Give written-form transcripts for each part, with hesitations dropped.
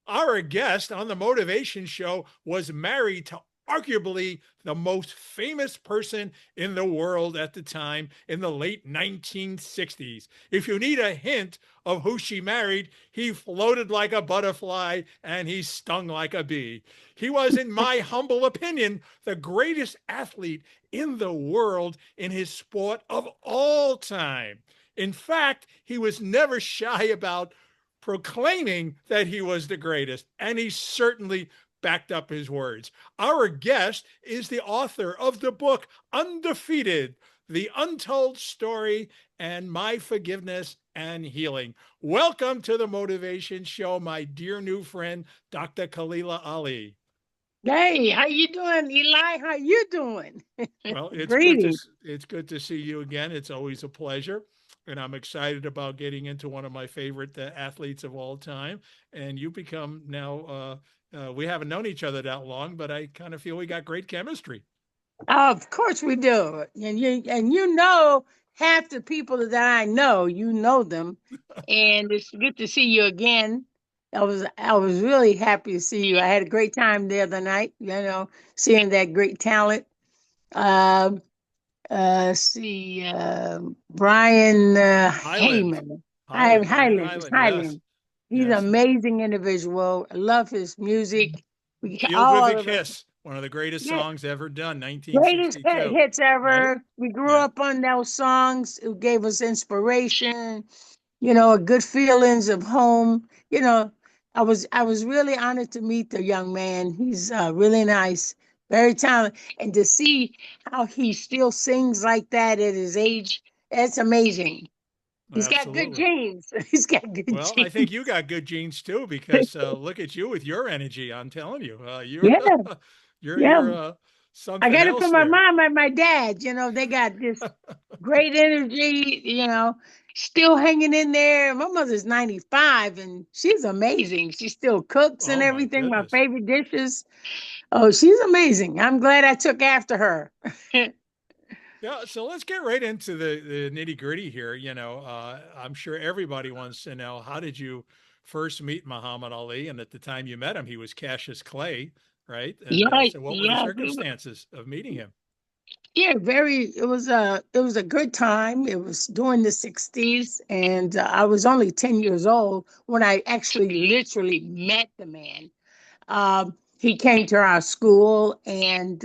Our guest on the Motivation Show was married to arguably the most famous person in the world at the time in the late 1960s. If you need a hint of who she married, he floated like a butterfly and he stung like a bee. He was, in my humble opinion, the greatest athlete in the world in his sport of all time. In fact, he was never shy about proclaiming that he was the greatest, and he certainly backed up his words. Our guest is the author of the book Undefeated, The Untold Story, and My Forgiveness and Healing. Welcome to the Motivation Show, my dear new friend, Dr. Khalilah Ali. Hey, how you doing, Eli? How you doing? Well, Greetings. it's good to see you again. It's always a pleasure. And I'm excited about getting into one of my favorite athletes of all time. And you become now, we haven't known each other that long, but I kind of feel we got great chemistry. Of course we do. And you know half the people that I know, you know them. And it's good to see you again. I was really happy to see you. I had a great time the other night, seeing that great talent. Um see Brian Highland, Heyman. Brian Highland. Highland. Yes. Highland. He's an Yes. amazing individual. I love his music. We Field with a all of us. Kiss, one of the greatest Yeah, songs ever done, greatest 1962. hits Right? ever. We grew Yeah. up on those songs. It gave us inspiration, good feelings of home. I was really honored to meet the young man. He's really nice, very talented, and to see how he still sings like that at his age, that's amazing. He's got good Absolutely. genes. He's got good Well, I think you genes. got good genes too, because look at you with your energy. I'm telling you, you're Yeah, you're yeah. you're I something got it else from my there. mom and my dad. They got this great energy, still hanging in there. My mother's 95 and she's amazing. She still cooks and Oh my everything, my goodness. favorite dishes. Oh, she's amazing. I'm glad I took after her. Yeah, so let's get right into the nitty gritty here. I'm sure everybody wants to know, how did you first meet Muhammad Ali? And at the time you met him, he was Cassius Clay, right? And Yeah, so, what were the yeah, circumstances of meeting him? yeah. It was a good time. It was during the '60s, and I was only 10 years old when I actually literally met the man. He came to our school, and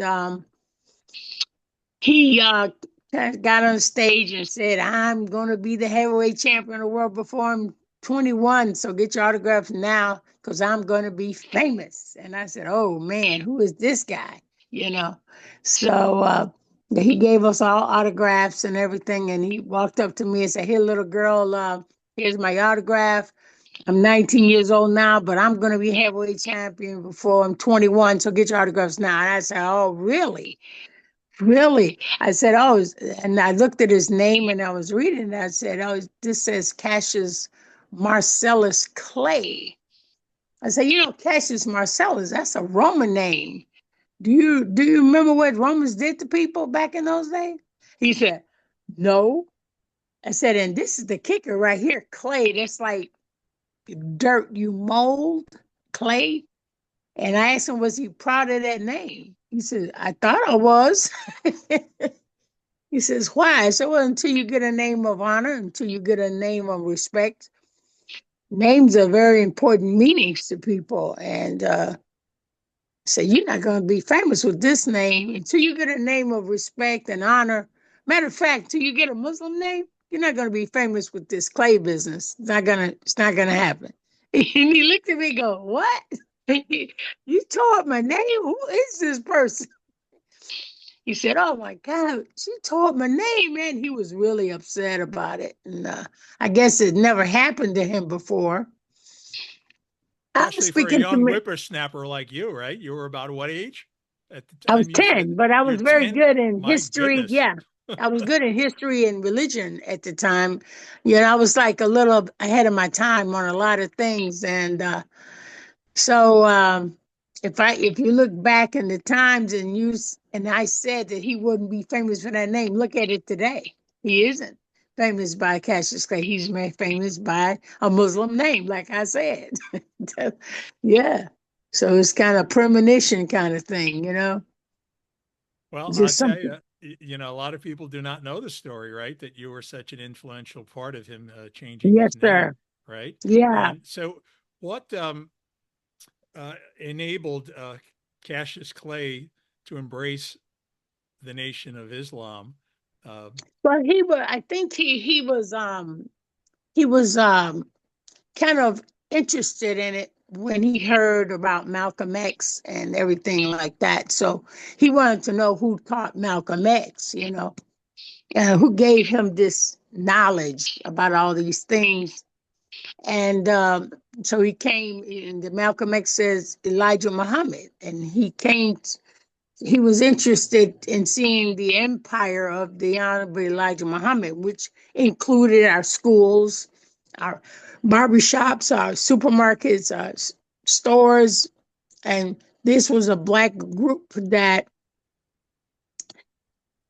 he got on stage and said, "I'm going to be the heavyweight champion of the world before I'm 21. So get your autograph now, because I'm going to be famous." And I said, "Oh man, who is this guy?" You know. So he gave us all autographs and everything, and he walked up to me and said, "Here, little girl, here's my autograph. I'm 19 years old now, but I'm going to be heavyweight champion before I'm 21. So get your autographs now." And I said, "Oh, really? Really?" I said, "Oh," and I looked at his name and I was reading and I said, "Oh, this says Cassius Marcellus Clay." I said, Cassius Marcellus, that's a Roman name. Do you remember what Romans did to people back in those days?" He said, "No." I said, "And this is the kicker right here, clay. That's like dirt you mold, clay." And I asked him, was he proud of that name? He said, "I thought I was." He says, "Why?" I said, "Well, until you get a name of honor, until you get a name of respect, names are very important meanings to people." And so you're not going to be famous with this name until you get a name of respect and honor. Matter of fact, till you get a Muslim name, you're not going to be famous with this clay business. It's not gonna happen." And he looked at me and go, "What?" "You tore up my name? Who is this person?" He said, "Oh my God, she tore up my name, man." He was really upset about it. And I guess it never happened to him before. I was Especially for a speaking to young me. whippersnapper like you, right? You were about what age at the I was time you said 10, but I you're was very 10? good in My history. goodness. Yeah, I was good in history and religion at the time. I was like a little ahead of my time on a lot of things. And so if you look back in the times and I said that he wouldn't be famous for that name, look at it today. He isn't famous by Cassius Clay. He's made famous by a Muslim name, like I said. Yeah. So it's kind of premonition kind of thing, Well, I'll just tell you, something. a lot of people do not know the story, right? That you were such an influential part of him changing Yes, his name, sir. right? Yeah. And so, what enabled Cassius Clay to embrace the Nation of Islam? Uh, But I think he was kind of interested in it when he heard about Malcolm X and everything like that. So he wanted to know who taught Malcolm X, who gave him this knowledge about all these things. And so he came, and the Malcolm X says Elijah Muhammad, and he was interested in seeing the empire of the Honorable Elijah Muhammad, which included our schools, our barbershops, our supermarkets, our stores. And this was a Black group that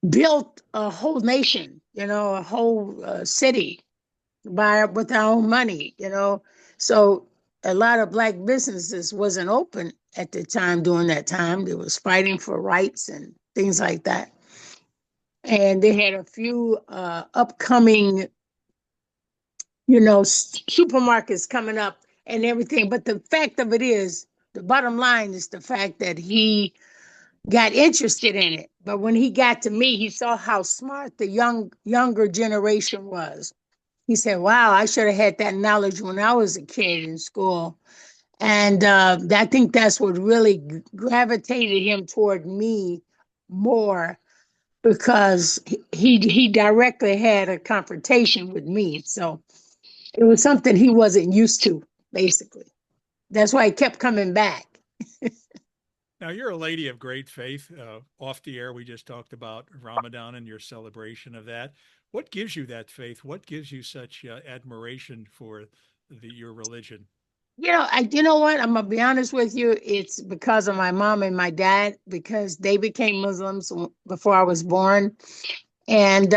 built a whole nation, a whole city with our own money, So a lot of Black businesses wasn't open at the time during that time. They was fighting for rights and things like that. And they had a few upcoming, supermarkets coming up and everything. But the fact of it is, the bottom line is the fact that he got interested in it. But when he got to me, he saw how smart the younger generation was. He said, "Wow, I should have had that knowledge when I was a kid in school." And I think that's what really gravitated him toward me more, because he directly had a confrontation with me. So it was something he wasn't used to, basically. That's why he kept coming back. Now, you're a lady of great faith. Off the air, we just talked about Ramadan and your celebration of that. What gives you that faith? What gives you such admiration for your religion? You know what? I'm gonna be honest with you. It's because of my mom and my dad, because they became Muslims before I was born, and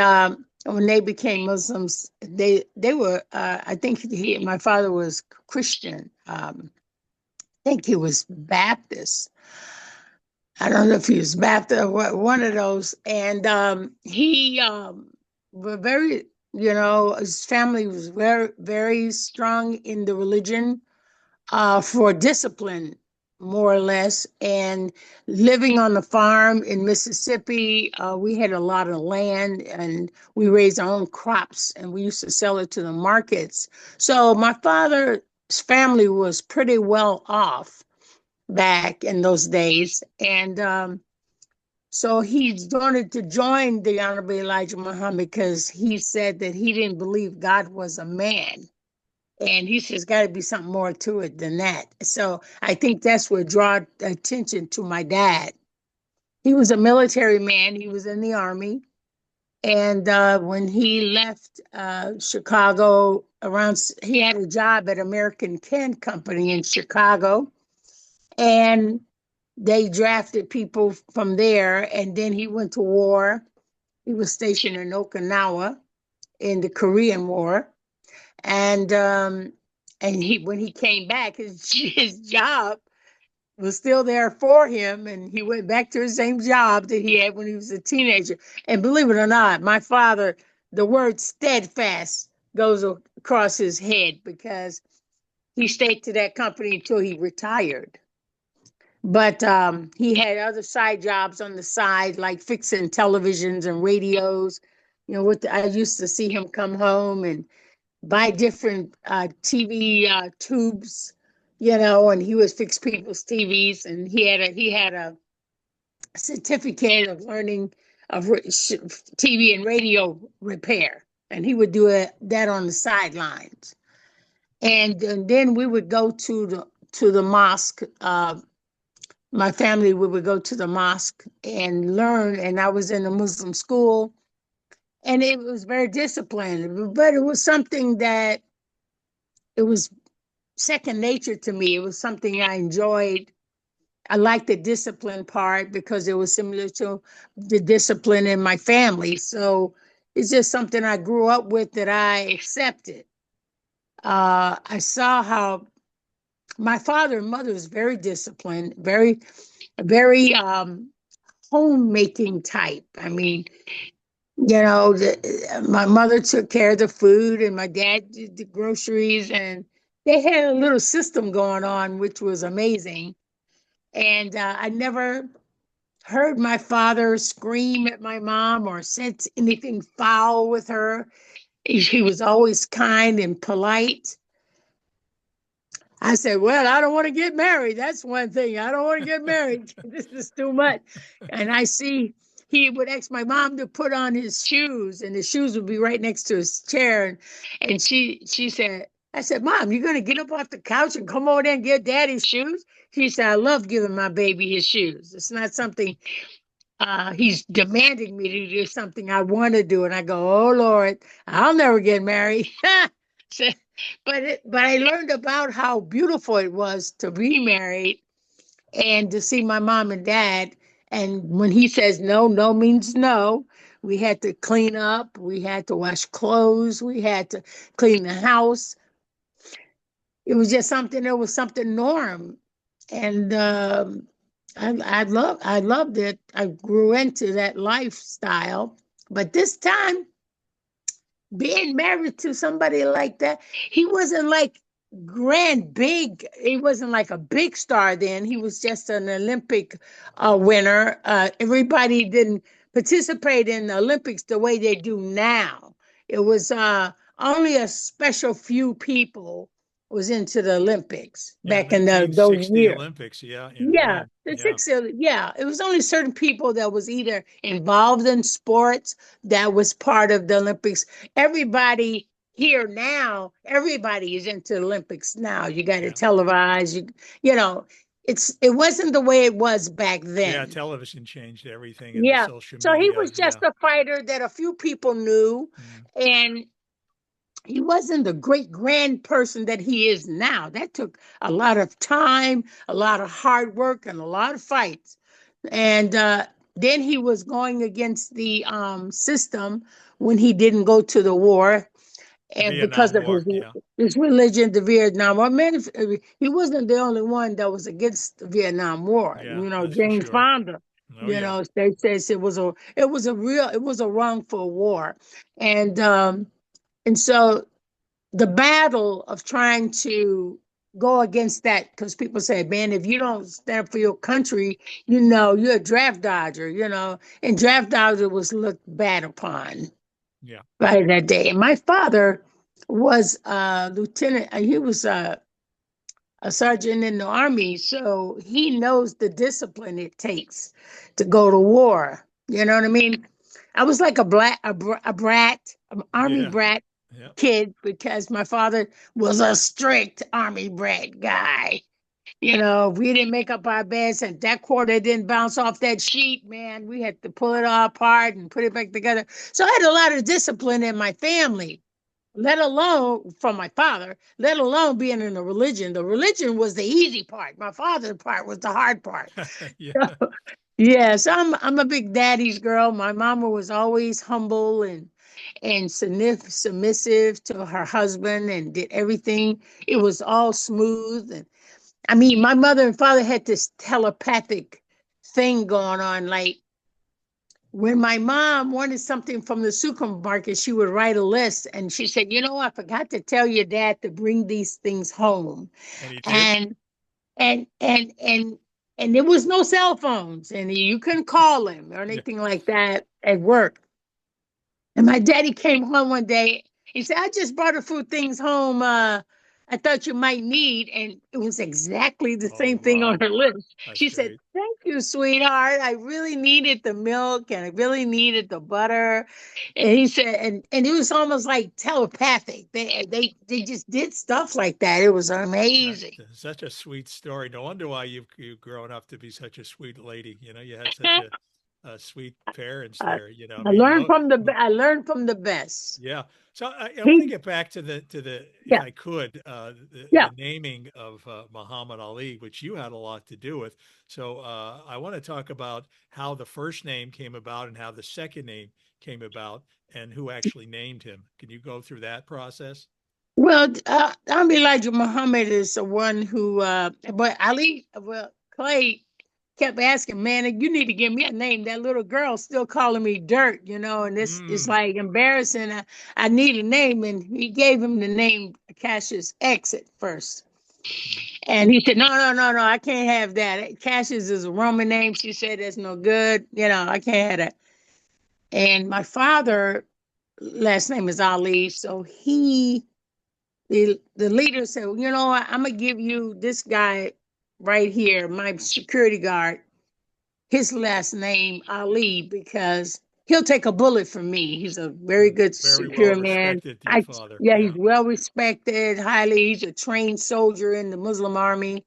when they became Muslims, they were. I think my father was Christian. I think he was Baptist. I don't know if he was Baptist or one of those. And he were very, his family was very, very strong in the religion, for discipline, more or less. And living on the farm in Mississippi, we had a lot of land, and we raised our own crops, and we used to sell it to the markets. So my father's family was pretty well off back in those days. And so he wanted to join the Honorable Elijah Muhammad because he said that he didn't believe God was a man. And he says, got to be something more to it than that. So I think that's what drew attention to my dad. He was a military man, he was in the Army. And when he left Chicago, he had a job at American Can Company in Chicago. And they drafted people from there, and then he went to war. He was stationed in Okinawa in the Korean War, and he when he came back, his job was still there for him, and he went back to the same job that he had when he was a teenager. And believe it or not, my father, the word steadfast goes across his head, because he stayed to that company until he retired. But he had other side jobs on the side, like fixing televisions and radios. I used to see him come home and buy different TV tubes, and he would fix people's TVs. And he had a certificate of learning of TV and radio repair, and he would do that on the sidelines. And then we would go to the mosque. My family, we would go to the mosque and learn. And I was in a Muslim school, and it was very disciplined, but it was something that it was second nature to me. It was something I enjoyed. I liked the discipline part because it was similar to the discipline in my family. So it's just something I grew up with that I accepted. I saw how my father and mother was very disciplined, very homemaking type. I mean, my mother took care of the food and my dad did the groceries, and they had a little system going on, which was amazing. And I never heard my father scream at my mom or said anything foul with her. He was always kind and polite. I said, well, I don't want to get married. That's one thing. I don't want to get married. This is too much. And I see he would ask my mom to put on his shoes, and the shoes would be right next to his chair. And she said, I said, Mom, you're going to get up off the couch and come over there and get daddy's shoes? She said, I love giving my baby his shoes. It's not something he's demanding me to do, something I want to do. And I go, oh, Lord, I'll never get married. So, but I learned about how beautiful it was to be married and to see my mom and dad. And when he says no, no means no. We had to clean up. We had to wash clothes. We had to clean the house. It was just something. It was something norm, and I loved it. I grew into that lifestyle. But this time, being married to somebody like that, he wasn't like grand big. He wasn't like a big star then. He was just an Olympic winner. Everybody didn't participate in the Olympics the way they do now. It was only a special few people was into the Olympics Yeah, back in those 1960 years. Olympics, yeah, in Yeah, Rome. the Yeah, six, yeah, it was only certain people that was either involved in sports that was part of the Olympics. Everybody here now, everybody is into the Olympics now. You got to yeah. televise, you know, it wasn't the way it was back Yeah, then. television changed everything and the Yeah. social So he media. was Yeah. just a fighter that a few people knew, Mm. and he wasn't the great grand person that he is now. That took a lot of time, a lot of hard work, and a lot of fights. And then he was going against the system when he didn't go to the war, The and because Vietnam of War. Yeah. his religion, the Vietnam War. Man, he wasn't the only one that was against the Vietnam War. Yeah, You know, that's for James sure. Fonda. Oh, yeah. They says it was a wrongful war, and so the battle of trying to go against that, because people say, man, if you don't stand up for your country, you're a draft dodger, and draft dodger was looked bad upon Yeah. by that day. And my father was a lieutenant, he was a sergeant in the army, so he knows the discipline it takes to go to war. You know what I mean? I was like a brat, an army Yeah. brat Yeah. kid, because my father was a strict army brat guy. If we didn't make up our beds and that quarter didn't bounce off that sheet, man, we had to pull it all apart and put it back together. So I had a lot of discipline in my family, let alone from my father, let alone being in a religion. The religion was the easy part. My father's part was the hard part. Yeah. Yes, I'm a big daddy's girl. My mama was always humble and submissive to her husband and did everything. It was all smooth. And I mean, my mother and father had this telepathic thing going on. Like when my mom wanted something from the supermarket, she would write a list and she said, I forgot to tell your dad to bring these things home. And he did. And and and and and there was no cell phones and you couldn't call him or Yeah. anything like that at work. And my daddy came home one day. He said, I just brought a few things home I thought you might need. And it was exactly the Oh, same thing on wow. her list. That's She said, great. thank you, sweetheart. I really needed the milk and I really needed the butter. And he said, and it was almost like telepathic. They just did stuff like that. It was amazing. That's such a sweet story. No wonder why you've grown up to be such a sweet lady. You had such a sweet parents I, there. I mean, I learned from the best. yeah. So I want to He, get back to the if yeah, I could, yeah. the naming of Muhammad Ali, which you had a lot to do with. So I want to talk about how the first name came about and how the second name came about and who actually named him. Can you go through that process? Well, I'm Elijah Muhammad is the one who, but Ali, well, Clay kept asking, man, you need to give me a name. That little girl's still calling me Dirt, and this is Mm. like embarrassing. I need a name, and he gave him the name Cassius X at first. And he said, no, no, no, no, I can't have that. Cassius is a Roman name. She said that's no good. I can't have that. And my father, last name is Ali, so the leader said, well, you know what, I'm gonna give you this guy right here, my security guard, his last name Ali, because he'll take a bullet for me. He's a very good Very well secure man. respected, your father. Yeah, he's Yeah. well respected, highly. He's a trained soldier in the Muslim army,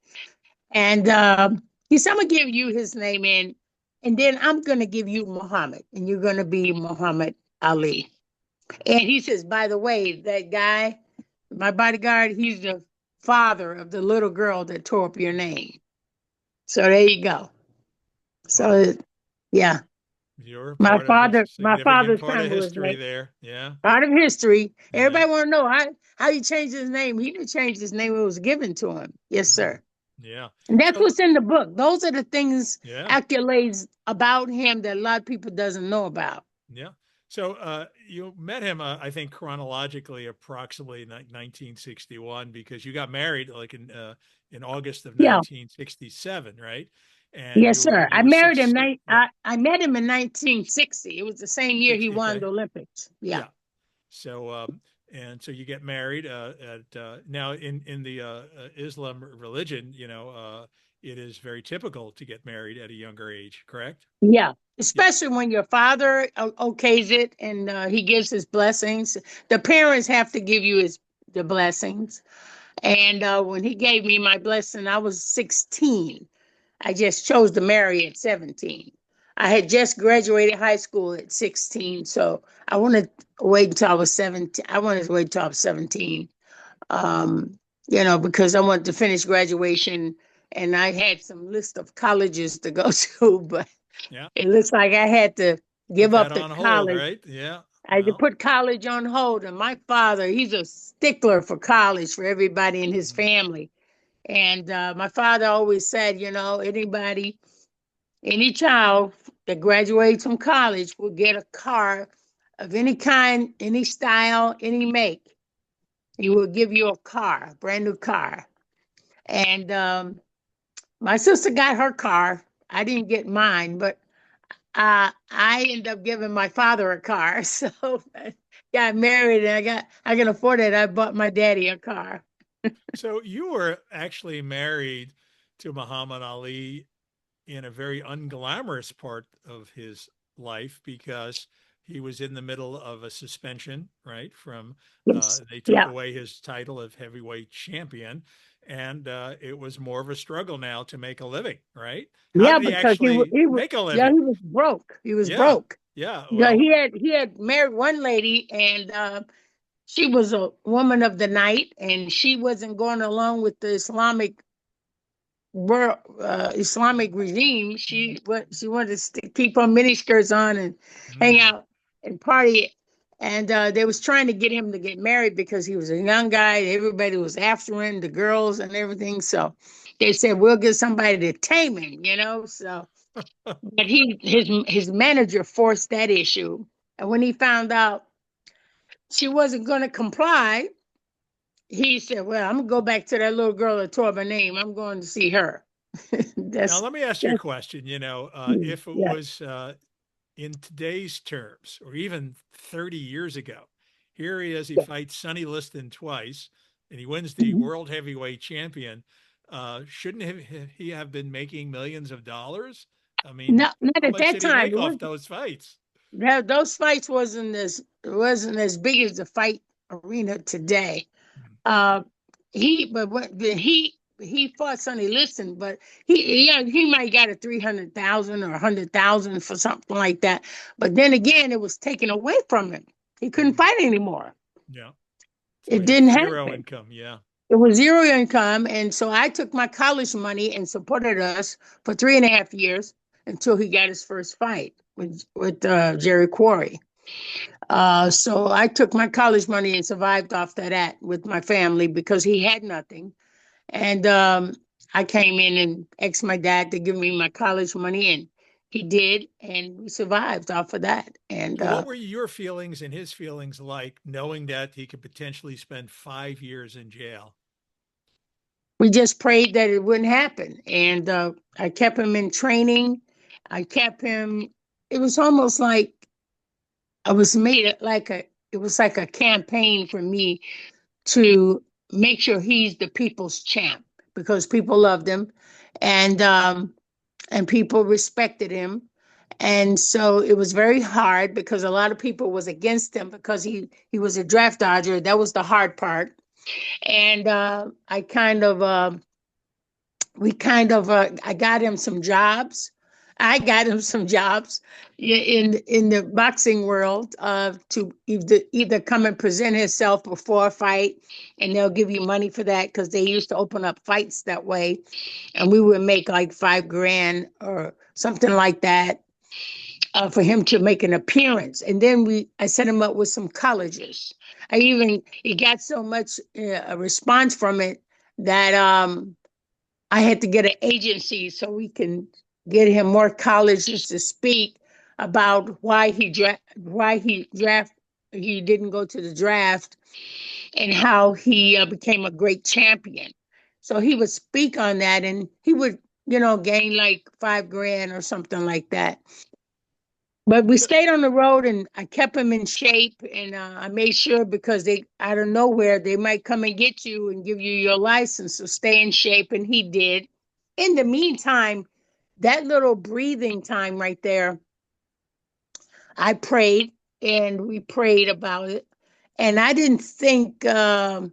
and he said, I'm gonna give you his name and then I'm gonna give you Muhammad, and you're gonna be Muhammad Ali. And he says, by the way, that guy, my bodyguard, he's the father of the little girl that tore up your name. So there you go. Wow. So yeah, You're a my part of a father, my significant father's part of son was history like there. Yeah. part of history. Yeah. Everybody want to know how he changed his name. He didn't change his name; it was given to him. Yes, Mm. sir. Yeah. And that's So, what's in the book. Those are the things, yeah. accolades about him that a lot of people doesn't know about. Yeah. So you met him, I think, chronologically, approximately 1961, because you got married like in August of Yeah. 1967, right? And Yes, you were sir. you were 16. Yeah. I met him in 1960. It was the same year he 60. won Okay. the Olympics. Yeah. Yeah. So and so you get married at now in the Islam religion, it is very typical to get married at a younger age, correct? Yeah. Yeah. Especially when your father okays it and he gives his blessings. The parents have to give you the blessings. And when he gave me my blessing, I was 16. I just chose to marry at 17. I had just graduated high school at 16, so I wanted to wait until I was 17. I wanted to wait until I was 17, um, because I wanted to finish graduation and I had some list of colleges to go to, but Yeah. it looks like I had to Put give that up the on hold, college. right? Yeah. I had to Well, put college on hold. And my father, he's a stickler for college for everybody in his mhm. family. And my father always said, any child that graduates from college will get a car of any kind, any style, any make. He will give you a car, a brand new car. And my sister got her car. I didn't get mine, but I ended up giving my father a car. So I got married and I can afford it. I bought my daddy a car. So you were actually married to Muhammad Ali in a very unglamorous part of his life because he was in the middle of a suspension, right? From Yes. they took Yeah. away his title of heavyweight champion, and it was more of a struggle now to make a living, right? How Yeah, did he because actually make a yeah, living? he was broke. He was Yeah, broke. yeah. Yeah, Well, he had married one lady and she was a woman of the night and she wasn't going along with the Islamic regime. She wanted to keep her miniskirts on and hang mm, out and party. And they was trying to get him to get married because he was a young guy. Everybody was after him, the girls and everything. So they said, we'll get somebody to tame him. So, but his manager forced that issue. And when he found out she wasn't going to comply, he said, well, I'm going to go back to that little girl that tore my name. I'm going to see her. now that's, let me ask you a that's, question. If it yeah. was in today's terms, or even 30 years ago. Here he is, he Yeah. fights Sonny Liston twice, and he wins the Mhm. world heavyweight champion. Shouldn't he have been making millions of dollars? I mean, Not how at much that did he time. make off those fights? Those fights wasn't as big as the fight arena today. Hmm. Uh, he fought Sonny Liston, but he might got a 300,000 or 100,000 for something like that. But then again, it was taken away from him. He couldn't Hmm. fight anymore. Yeah. So It he had didn't zero happen. income. Yeah. It was zero income, and so I took my college money and supported us for 3.5 years until he got his first fight with Jerry Quarry. So I took my college money and survived off of that with my family because he had nothing. And I came in and asked my dad to give me my college money, and he did, and we survived off of that. And So what were your feelings and his feelings like knowing that he could potentially spend 5 years in jail? we just prayed that it wouldn't happen. And I kept him in training. I kept him. It was almost like I was made like a. It was like a campaign for me to make sure he's the people's champ because people loved him, and people respected him. And so it was very hard because a lot of people was against him because he was a draft dodger. That was the hard part. And I kind of we kind of I got him some jobs. I got him some jobs in the boxing world to either come and present himself before a fight, and they'll give you money for that because they used to open up fights that way, and we would make like $5,000 or something like that for him to make an appearance. And then I set him up with some colleges. He got so much a response from it that I had to get an agency so we can get him more colleges to speak about why he didn't go to the draft and how he became a great champion. So he would speak on that, and he would, gain like $5,000 or something like that. But we stayed on the road, and I kept him in shape, and I made sure because they, out of nowhere, they might come and get you and give you your license. So stay in shape, and he did. In the meantime, that little breathing time right there, I prayed, and we prayed about it. And I didn't think, 2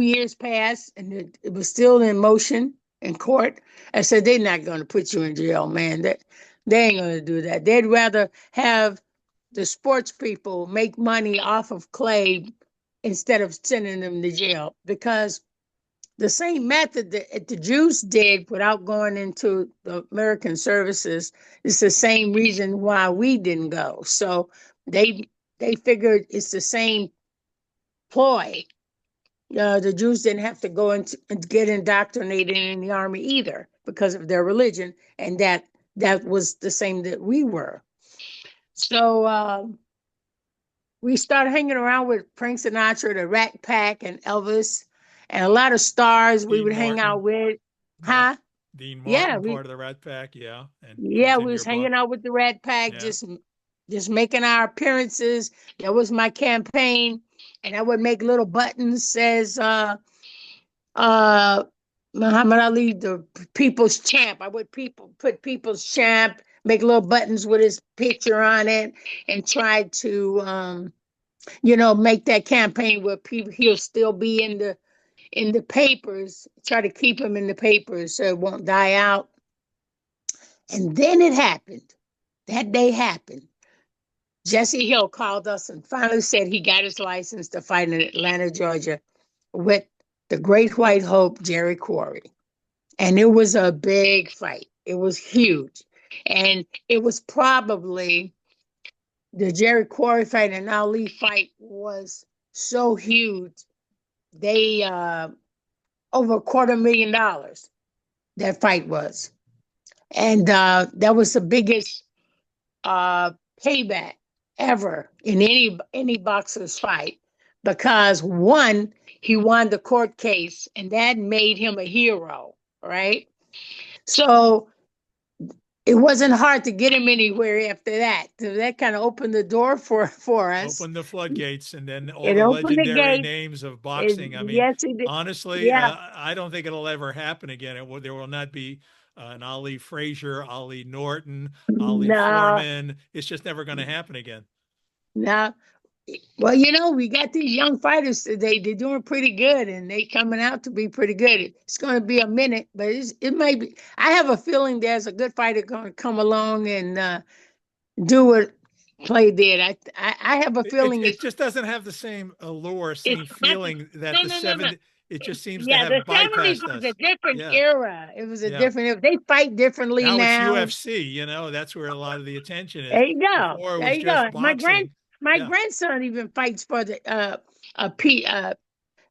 years passed, and it was still in motion in court. I said, they're not going to put you in jail, man. They ain't going to do that. They'd rather have the sports people make money off of Clay instead of sending them to jail, because the same method that the Jews did without going into the American services is the same reason why we didn't go. So they figured it's the same ploy. The Jews didn't have to go and get indoctrinated in the army either because of their religion, and that was the same that we were. So we started hanging around with Frank Sinatra, the Rat Pack, and Elvis, and a lot of stars we would hang out with. Yeah. Huh? Dean Yeah, Martin, part of the Rat Pack, yeah. And yeah, he's in we your was hanging book. out with the Rat Pack, Yeah. just making our appearances. That was my campaign, and I would make little buttons says uh Muhammad Ali, the people's champ. I would put people's champ, make little buttons with his picture on it, and try to make that campaign where he'll still be in the papers, try to keep him in the papers so it won't die out. And then it happened. That day happened. Jesse Hill called us and finally said he got his license to fight in Atlanta, Georgia with the great white hope, Jerry Quarry. And it was a big fight. It was huge. And it was probably the Jerry Quarry fight and Ali fight was so huge. They over $250,000 that fight was. And that was the biggest payback ever in any boxer's fight, because one, he won the court case, and that made him a hero, right? So it wasn't hard to get him anywhere after that. So that kind of opened the door for us. Opened the floodgates, and then all It the opened the legendary gate. names of boxing. I mean, Yes, it did. honestly, Yeah. I don't think it'll ever happen again. There will not be an Ali Frazier, Ali Norton, Ali No, Foreman. It's just never going to happen again. no. Well, we got these young fighters today. They're doing pretty good, and they coming out to be pretty good. It's going to be a minute, but it might be. I have a feeling there's a good fighter going to come along and do what Clay did. I have a feeling It just doesn't have the same allure, same feeling that no, the no, no, no. 70. It just seems to Yeah, have the 70s bypassed was a us. different Yeah, era. It was a yeah. different, they fight differently Now it's now. UFC, that's where a lot of the attention is. There you go. Before it There was you go. just boxing. My Yeah, grandson even fights for the a P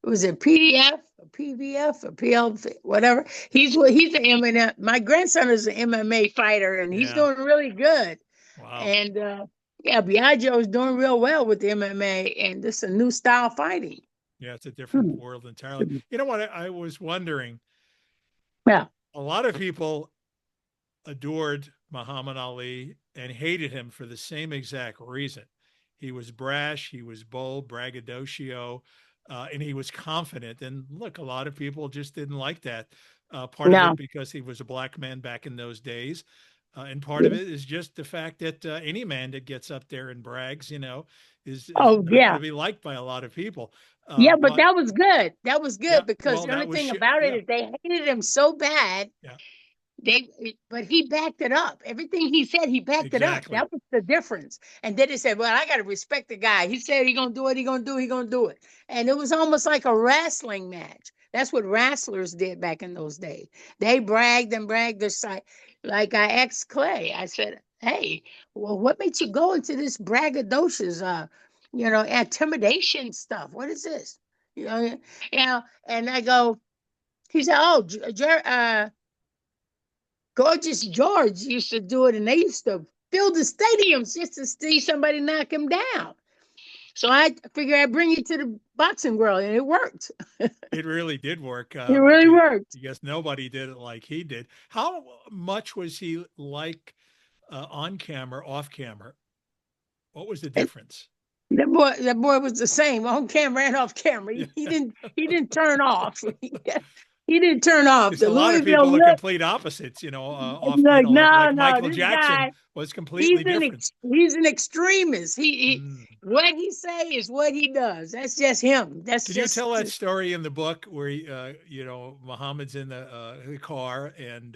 was it PDF or PVF or PL whatever. He's an MMA. My grandson is an MMA fighter and he's yeah. doing really good. Wow. And yeah, 𝐊𝐿𝐴 is doing real well with the MMA and this is a new style fighting. Yeah, it's a different Hmm. world entirely. You know what? I was wondering, Yeah. a lot of people adored Muhammad Ali and hated him for the same exact reason. He was brash, he was bold, braggadocio, and he was confident. And look, a lot of people just didn't like that. Part of it No. because he was a black man back in those days. And part of it is just the fact that any man that gets up there and brags, is Oh not going yeah. to be liked by a lot of people. Yeah, but But that was good. That was yeah, good because well, the only that was, thing about it yeah, is they hated him so bad. yeah, But he backed it up. Everything he said, he backed it up. exactly. That was the difference. And then they said, "Well, I got to respect the guy. He said he gonna do it. He gonna do. It, he gonna do it." And it was almost like a wrestling match. That's what wrestlers did back in those days. They bragged and bragged. Their side. Like I asked Clay, I said, "Hey, well, what makes you go into this braggadocious, intimidation stuff? What is this? You know, And I go, he said, "Oh, Gorgeous George used to do it, and they used to fill the stadiums just to see somebody knock him down." So I figured I'd bring you to the boxing world, and it worked. It really did work, It really worked. because nobody did it like he did. How much was he like on camera, off camera? What was the And difference? that boy was the same on camera and off camera. Yeah, He didn't turn off. He didn't turn off. because The a lot of Louisville people are look, complete opposites. Off, like, no, like no, Michael this Jackson guy, was completely different. he's an extremist. He Mm. what he say is what he does. That's just him. That's Can you just tell that story in the book where Muhammad's in the car and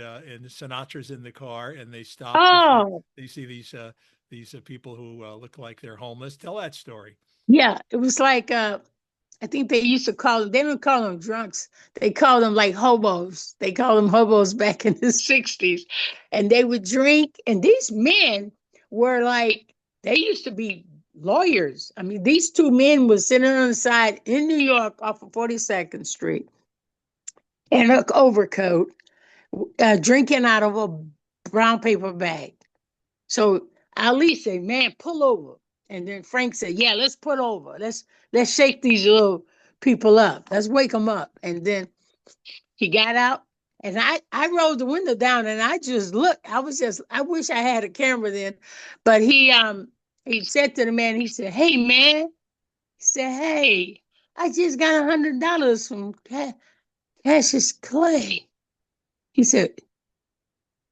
Sinatra's in the car and they stop because oh. they see these people who look like they're homeless? Tell that story. Yeah, it was like I think they used to call them. They don't call them drunks. They call them like hobos. They call them hobos back in the '60s, and they would drink. And these men were like they used to be lawyers. I mean, these two men were sitting on the side in New York off of 42nd Street in an overcoat, drinking out of a brown paper bag. So Ali said, "Man, pull over." And then Frank said, "Yeah, let's pull over. Let's shake these little people up. Let's wake them up." And then he got out, and I rolled the window down, and I just looked. I wish I had a camera then, but he said to the man, he said, "Hey man," he said, "Hey, I just got $100 from Cassius Clay." He said,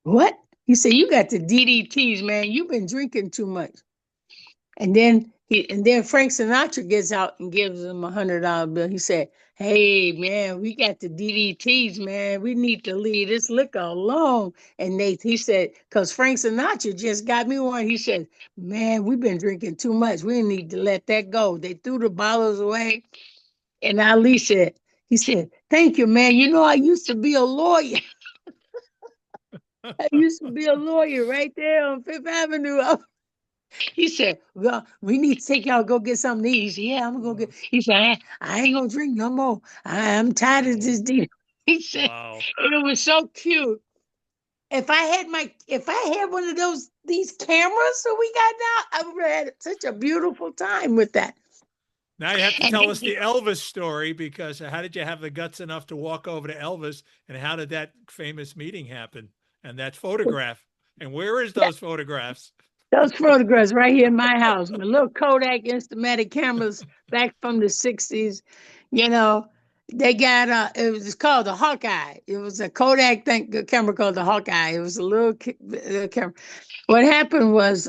"What?" He said, "You got the DDTs, man. You've been drinking too much." And then Frank Sinatra gets out and gives him $100 bill. He said, "Hey man, we got the DDTs, man. We need to leave this liquor alone." And he said, because Frank Sinatra just got me one. He said, "Man, we've been drinking too much. We need to let that go." They threw the bottles away. And Ali said, he said, "Thank you, man. You know, I used to be a lawyer." I used to be a lawyer right there on Fifth Avenue. He said, "Well, we need to take y'all go get something to eat." He said, "Yeah, I'm gonna go get." He said, I ain't gonna drink no more. I'm tired of this deal." He said, Wow. and it was so cute. If I had one of these cameras that we got now, I would have had such a beautiful time with that. Now you have to And tell then us the Elvis story, because how did you have the guts enough to walk over to Elvis, and how did that famous meeting happen? And that photograph, and where is those photographs? those photographs right here in my house, my little Kodak Instamatic cameras back from the '60s. You know, they got it was called the Hawkeye. It was a Kodak camera called the Hawkeye. It was a little camera. What happened was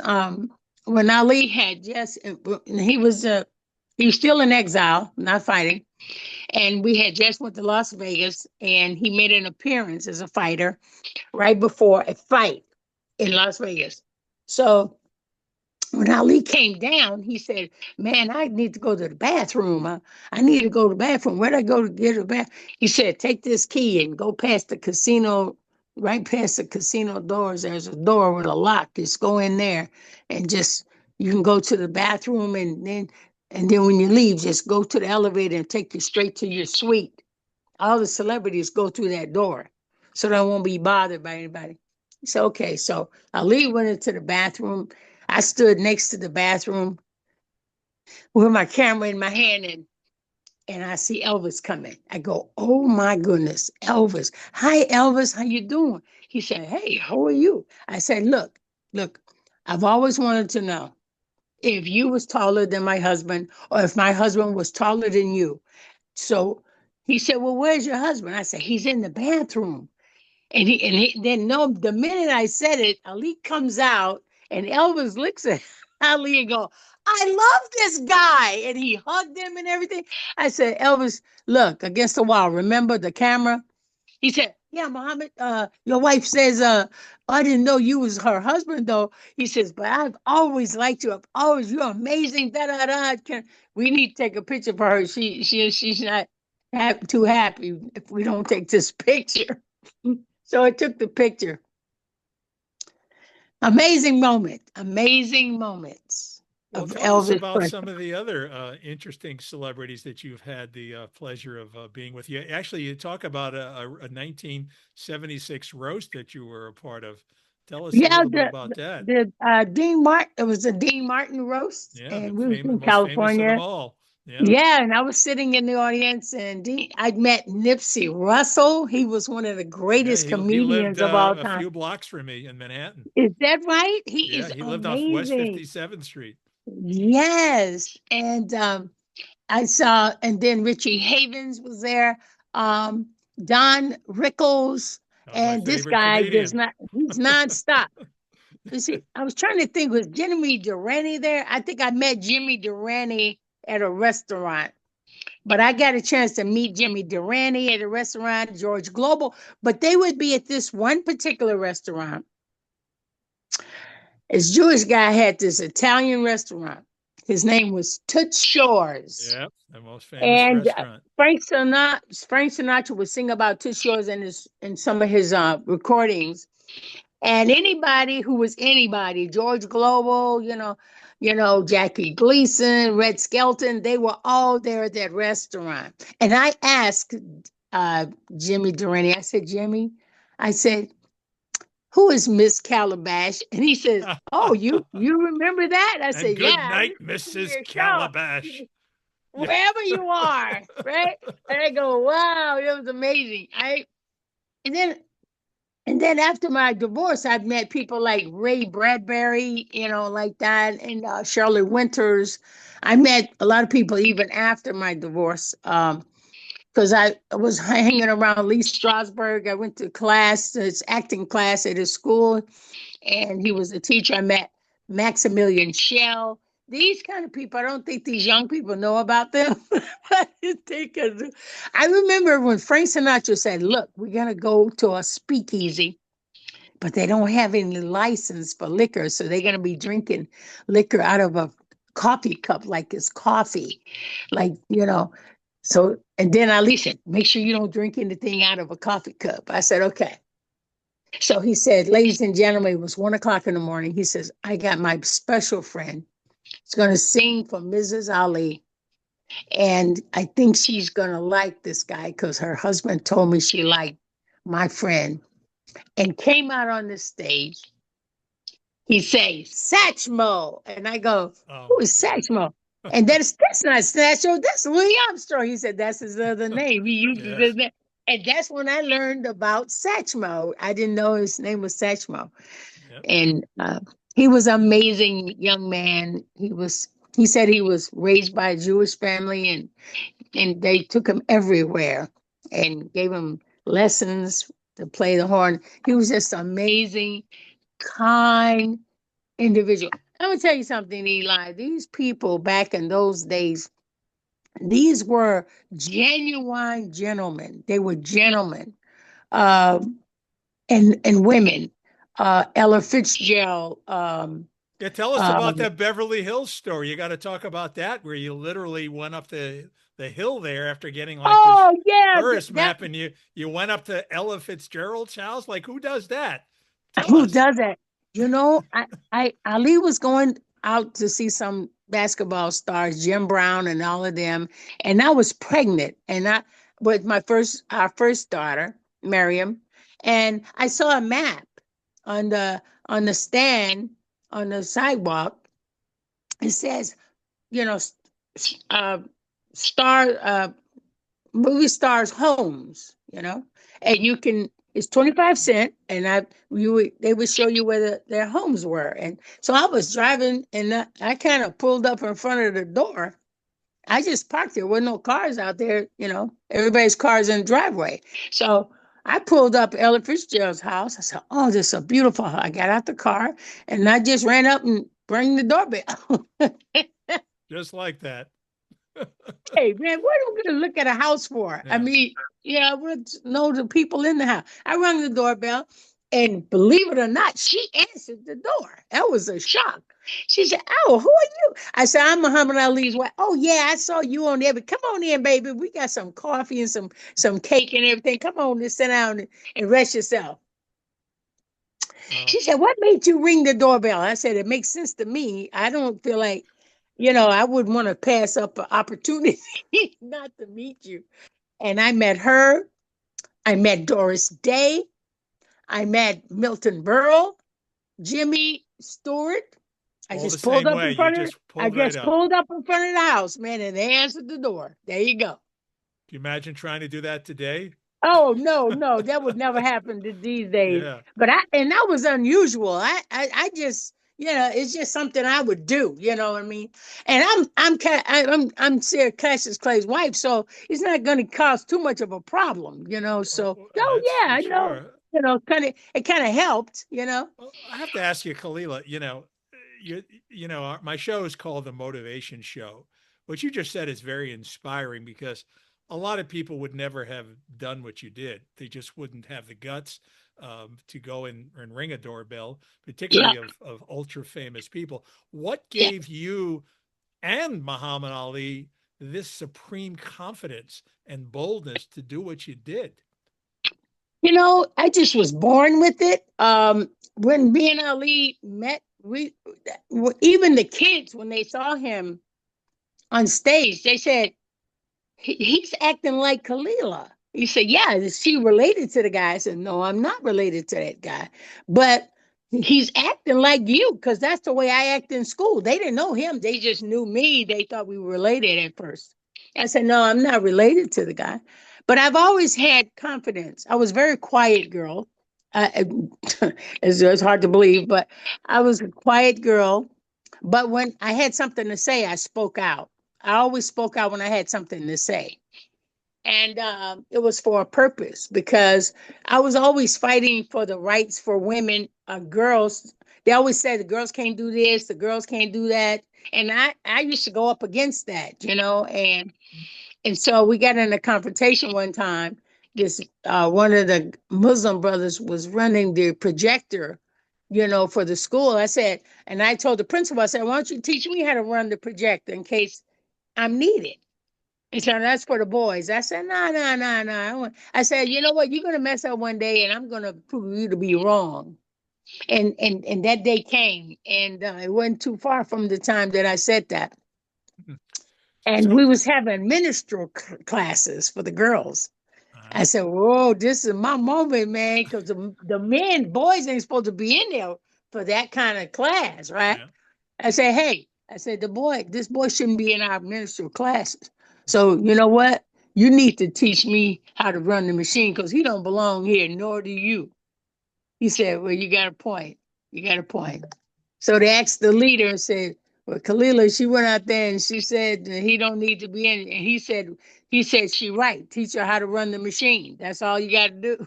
when Ali had just he was still in exile, not fighting, and we had just went to Las Vegas, and he made an appearance as a fighter right before a fight in Las Vegas. So When Ali came down, he said, "Man, I need to go to the bathroom. I need to go to the bathroom. Where'd I go to get a bath?" He said, "Take this key and go past the casino, right past the casino doors. There's a door with a lock. Just go in there and just you can go to the bathroom and then when you leave, just go to the elevator and take you straight to your suite. All the celebrities go through that door, so they won't be bothered by anybody." So okay, so Ali went into the bathroom. I stood next to the bathroom with my camera in my hand, and I see Elvis coming. I go, "Oh my goodness, Elvis. Hi, Elvis. How you doing?" He said, "Hey, how are you?" I said, look, I've always wanted to know if you was taller than my husband or if my husband was taller than you. So he said, "Well, where's your husband?" I said, "He's in the bathroom." And then no, the minute I said it, Ali comes out and Elvis looks at Ali and go, "I love this guy." And he hugged him and everything. I said, "Elvis, look against the wall. Remember the camera?" He said, "Yeah, Muhammad, your wife says, I didn't know you was her husband though." He says, "But I've always liked you. I've always, you're amazing. Da da da. We need to take a picture for her. She's not too happy if we don't take this picture." So I took the picture. Amazing moment. Amazing moments Well, of tell us Elvis about Presley. some of the other interesting celebrities that you've had the pleasure of being with. You actually, you talk about a 1976 roast that you were a part of. Tell us a Yeah, little bit about that. Dean Martin. It was a Dean Martin roast, Yeah, the and we was in most famous of them California. all. Yeah, Yeah, and I was sitting in the audience, and I met Nipsey Russell. He was one of the yeah. greatest He lived comedians of all a time. few blocks from me in Manhattan. Is that right? He Yeah, is he lived off West amazing. 57th Street. Yes, and I saw, and then Richie Havens was there, um, Don Rickles, My and this favorite guy comedian. he's nonstop. You see, I was trying to think, was Jimmy Durante there? I think I met Jimmy Durante at a restaurant, but I got a chance to meet Jimmy Durante at a restaurant, George Global, but they would be at this one particular restaurant. This Jewish guy had this Italian restaurant. His name was Toots Shores. Yeah, the most famous And restaurant. Frank Sinatra would sing about Toots Shores in some of his recordings. And anybody who was anybody, George Global, Jackie Gleason, Red Skelton, they were all there at that restaurant. And I asked uh, Jimmy Durante, I said, "Jimmy, I said, who is Miss Calabash?" And he says, "Oh, you remember that?" I And said, good "Yeah, I night, listen to Mrs. your show Calabash. Yeah. wherever you are, right?" And I go, "Wow, it was amazing." And then and then after my divorce, I've met people like Ray Bradbury, like that, and Shirley Winters. I met a lot of people even after my divorce. Because I was hanging around Lee Strasberg. I went to class, his acting class at his school, and he was a teacher. I met Maximilian Schell. These kind of people, I don't think these young people know about them. I remember when Frank Sinatra said, "Look, we're going to go to a speakeasy, but they don't have any license for liquor. So they're going to be drinking liquor out of a coffee cup like it's coffee. Like, So, and then Ali said, "Make sure you don't drink anything out of a coffee cup." I said, "Okay." So he said, "Ladies and gentlemen," it was 1 o'clock in the morning. He says, "I got my special friend. She's going to sing for Mrs. Ali. And I think she's going to like this guy because her husband told me she liked my friend," and came out on the stage. He says, "Satchmo." And I go, Oh "Who my is God. Satchmo?" And that's not Satchmo, that's Louis Armstrong. He said, "That's his other name. He uses Yes. his name." And that's when I learned about Satchmo. I didn't know his name was Satchmo. Yep. And he was an amazing young man. He said he was raised by a Jewish family, and they took him everywhere and gave him lessons to play the horn. He was just amazing, kind individual. I'm gonna tell you something, Eli. These people back in those days, these were genuine gentlemen. They were gentlemen, um, and women. Ella Fitzgerald, Yeah, tell us about Um, that Beverly Hills story. You got to talk about that, where you literally went up the hill there after getting like this oh yeah, tourist that map, and you went up to Ella Fitzgerald's house. Like, who does that? Tell who us. does that? Ali was going out to see some basketball stars, Jim Brown and all of them, and I was pregnant, and I with our first daughter, Miriam, and I saw a map on the stand on the sidewalk. It says, you know, uh, star movie stars' homes, and you can. It's 25 cents, and they would show you where their homes were, and so I was driving, and I kind of pulled up in front of the door. I just parked there. There were no cars out there, everybody's cars in the driveway. So I pulled up Ella Fitzgerald's house. I said, "Oh, this is a beautiful house." I got out the car, and I just ran up and rang the doorbell. Just like that. Hey man, what are we gonna look at a house for? I Yeah. mean, I would know the people in the house. I rang the doorbell, and believe it or not, she answered the door. That was a shock. She said, "Oh, who are you?" I said, "I'm Muhammad Ali's wife." "Oh yeah, I saw you on there. But come on in, baby. We got some coffee and some cake and everything. Come on, just sit down and rest yourself." Oh, She said, "What made you ring the doorbell?" I said, "It makes sense to me. I don't feel like, I wouldn't want to pass up an opportunity not to meet you." And I met her. I met Doris Day. I met Milton Berle, Jimmy Stewart. I all the just pulled same up way. in You front of just pulled right up. the house, man, and they answered the door. There you go. Can you imagine trying to do that today? Oh no, no, that would never happen these days. Yeah. But that was unusual. I just, it's just something I would do. You know what I mean? And I'm Sarah Cassius Clay's wife, so it's not going to cause too much of a problem. So That's oh yeah, for I know. sure. It kind of helped. Well, I have to ask you, Khalilah, my show is called The Motivation Show. What you just said is very inspiring because a lot of people would never have done what you did. They just wouldn't have the guts to go and ring a doorbell, Yeah, particularly of ultra famous people. What yeah. gave you and Muhammad Ali this supreme confidence and boldness to do what you did? I just was born with it. When me and Ali met, even the kids, when they saw him on stage, they said, he's acting like Khalilah. He said, "Yeah, is she related to the guy?" I said, "No, I'm not related to that guy. But he's acting like you, because that's the way I act in school." They didn't know him. They just knew me. They thought we were related at first. I said, "No, I'm not related to the guy." But I've always had confidence. I was a very quiet girl. I, it's hard to believe, but I was a quiet girl. But when I had something to say, I spoke out. I always spoke out when I had something to say. And it was for a purpose, because I was always fighting for the rights for women, girls. They always said the girls can't do this, the girls can't do that. And I used to go up against that, and so we got in a confrontation one time. This one of the Muslim brothers was running the projector, for the school. And I told the principal, I said, "Why don't you teach me how to run the projector in case I'm needed?" And so that's for the boys. I said, "No, no, no, no." I said, "You know what? You're gonna mess up one day, and I'm gonna prove you to be wrong." And that day came, and it wasn't too far from the time that I said that. And So, we was having minstrel classes for the girls. I said, "Whoa, this is my moment, man," because the boys ain't supposed to be in there for that kind of class, right? yeah. I said, "Hey," I said, this boy shouldn't be in our minstrel classes. So you know what? You need to teach me how to run the machine, because he don't belong here, nor do you." He said, "Well, you got a point. You got a point." So they asked the leader and said, "Well, Khalilah, she went out there and she said he don't need to be in." And he said, "She right. Teach her how to run the machine. That's all you got to do."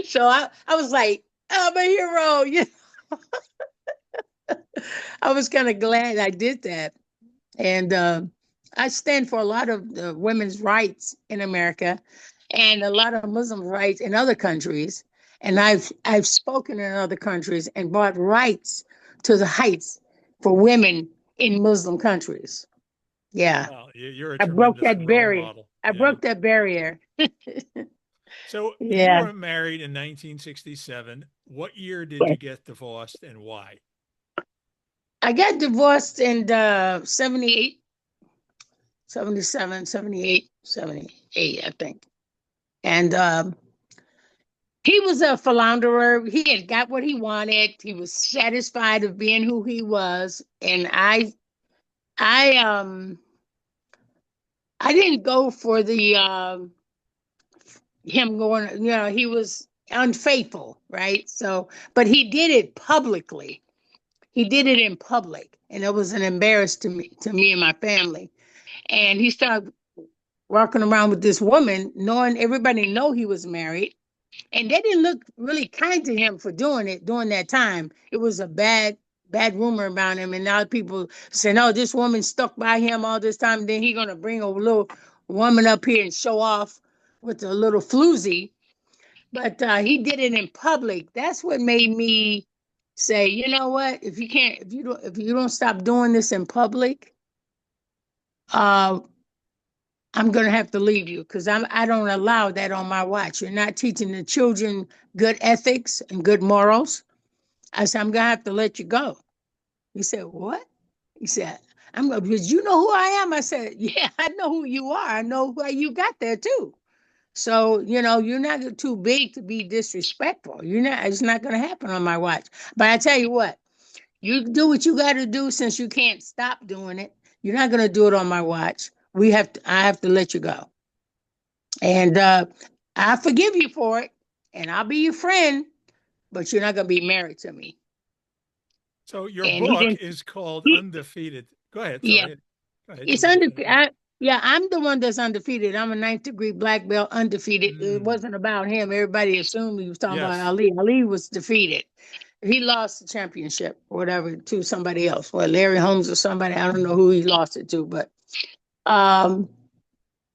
So I was like, "I'm a hero." I was kind of glad I did that. And I stand for a lot of women's rights in America, and a lot of Muslim rights in other countries. And I've spoken in other countries and brought rights to the heights for women in Muslim countries. Yeah. Well, you're a I broke tremendous that role barrier. model. I Yeah. broke that barrier. So you Yeah. were married in 1967. What year did you get divorced and why? I got divorced in 78, 77, 78, 78, I think. And he was a philanderer. He had got what he wanted. He was satisfied of being who he was. And I I didn't go for the him going, he was unfaithful, right? So, but he did it publicly. He did it in public, and it was an embarrassment to me and my family. And he started walking around with this woman, knowing everybody know he was married, and they didn't look really kind to him for doing it during that time. It was a bad rumor about him, and now people say, "No, this woman stuck by him all this time. Then he gonna bring a little woman up here and show off with a little floozy." But he did it in public. That's what made me say, you know what? If you don't stop doing this in public, uh, I'm gonna have to leave you because I don't allow that on my watch. You're not teaching the children good ethics and good morals. I said, I'm gonna have to let you go. He said, what? He said, I'm gonna, because you know who I am. I said, yeah, I know who you are. I know why you got there too. So, you're not too big to be disrespectful. It's not going to happen on my watch. But I tell you what, you do what you got to do since you can't stop doing it. You're not going to do it on my watch. I have to let you go. And I forgive you for it. And I'll be your friend, but you're not going to be married to me. So your And book is called Undefeated. Go ahead. yeah, Sorry. Go ahead. it's undefeated. Yeah, I'm the one that's undefeated. I'm a ninth degree black belt, undefeated. It wasn't about him. Everybody assumed he was talking about Yes. Ali. Ali was defeated. He lost the championship or whatever to somebody else. Well, Larry Holmes or somebody. I don't know who he lost it to, but um,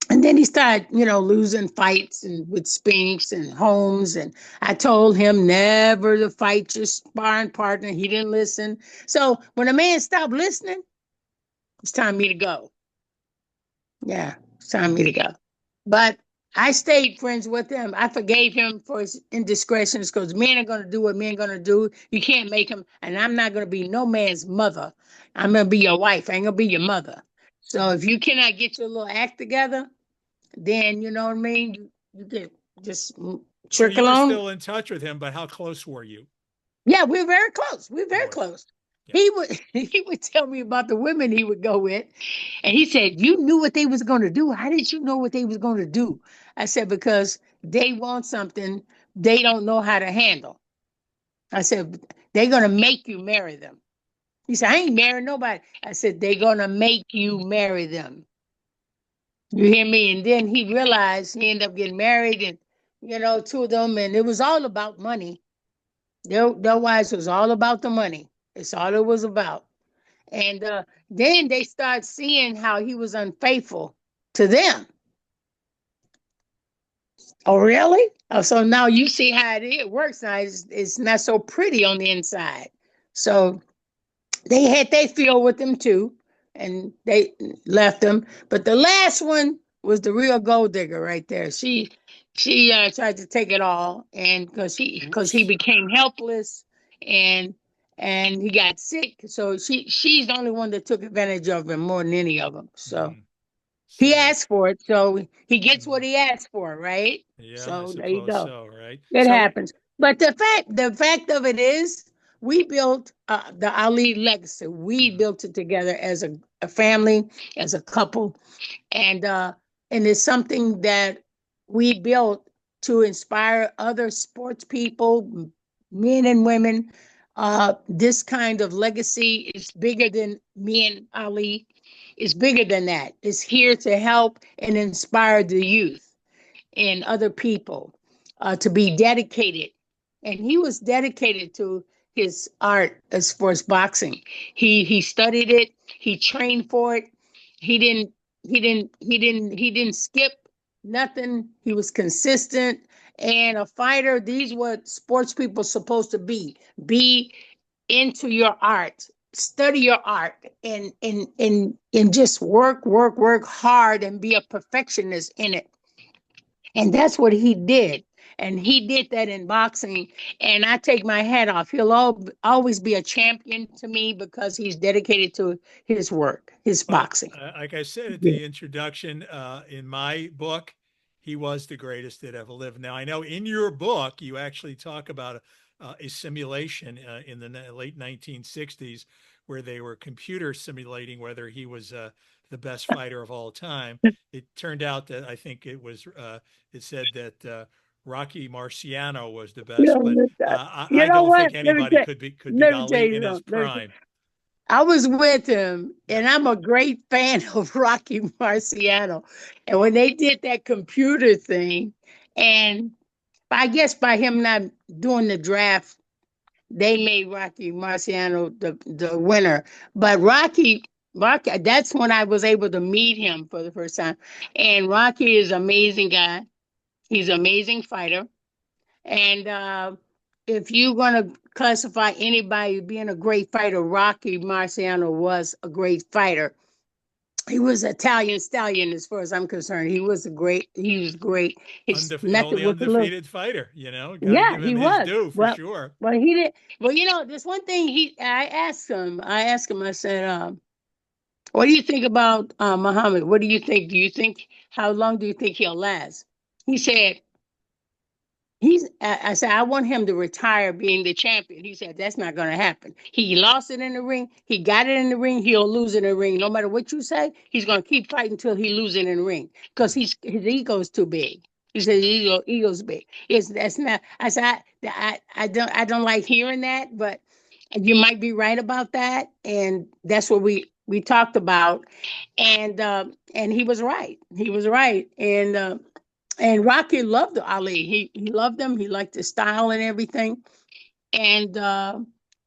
and then he started, losing fights and with Spinks and Holmes. And I told him never to fight your sparring partner. He didn't listen. So when a man stopped listening, it's time for me to go. Yeah, it's time for me to go. But I stayed friends with him. I forgave him for his indiscretions because men are going to do what men are going to do. You can't make him, and I'm not going to be no man's mother. I'm going to be your wife. I ain't going to be your mother. So if you cannot get your little act together, then you know what I mean? You can just So you trickle were on. still in touch with him, but how close were you? Yeah, we're very close. We're very close. Yeah. He would tell me about the women he would go with. And he said, you knew what they was going to do. How did you know what they was going to do? I said, because they want something they don't know how to handle. I said, they're going to make you marry them. He said, I ain't marrying nobody. I said, they're going to make you marry them. You hear me? And then he realized he ended up getting married and, two of them. And it was all about money. Their wives was all about the money. It's all it was about. And then they start seeing how he was unfaithful to them. Oh, really? Oh, so now you see how it works now. It's not so pretty on the inside. So they had their feel with them too, and they left them. But the last one was the real gold digger right there. She tried to take it all, and because he became helpless, and he got sick. So she's the only one that took advantage of him more than any of them. So he Sad. asked for it, so he gets what he asked for, right? Yeah, I So there you suppose go. so, right? It So happens. But the fact of it is, we built the Ali legacy. We built it together as a family, as a couple, and it's something that we built to inspire other sports people, men and women. This kind of legacy is bigger than me and Ali. It's bigger than that. It's here to help and inspire the youth and other people to be dedicated. And he was dedicated to his art as far as boxing. He studied it. He trained for it. He didn't skip nothing. He was consistent and a fighter. These what sports people supposed to be. Be into your art, study your art, and just work hard and be a perfectionist in it. And that's what he did. And he did that in boxing. And I take my hat off. He'll always be a champion to me because he's dedicated to his work, his Well, boxing. like I said at Yeah. the introduction, in my book, he was the greatest that ever lived. Now, I know in your book, you actually talk about a simulation in the late 1960s where they were computer simulating whether he was the best fighter of all time. It turned out that I think it said that Rocky Marciano was the You best, but know, you I know don't what? think anybody could beat Let me tell Ali you in his something. prime. I was with him, Yeah. and I'm a great fan of Rocky Marciano. And when they did that computer thing, and I guess by him not doing the draft, they made Rocky Marciano the winner. But Rocky, that's when I was able to meet him for the first time. And Rocky is an amazing guy. He's an amazing fighter. And if you're going to classify anybody being a great fighter, Rocky Marciano was a great fighter. He was Italian stallion, as far as I'm concerned. He was great. His method Only was a little, undefeated fighter, got to yeah, give he him his was. due for sure. Well, he did. Well, there's one thing I asked him. I said, what do you think about Muhammad? What do you think? How long do you think he'll last? He said, I said, I want him to retire being the champion. He said, that's not going to happen. He lost it in the ring. He got it in the ring. He'll lose it in the ring. No matter what you say, he's going to keep fighting until he loses it in the ring because his ego's too big. He said, ego's big. That's not, I said, I don't like hearing that, but you might be right about that. And that's what we talked about. And he was right. He was right. And Rocky loved Ali. He loved him. He liked his style and everything. And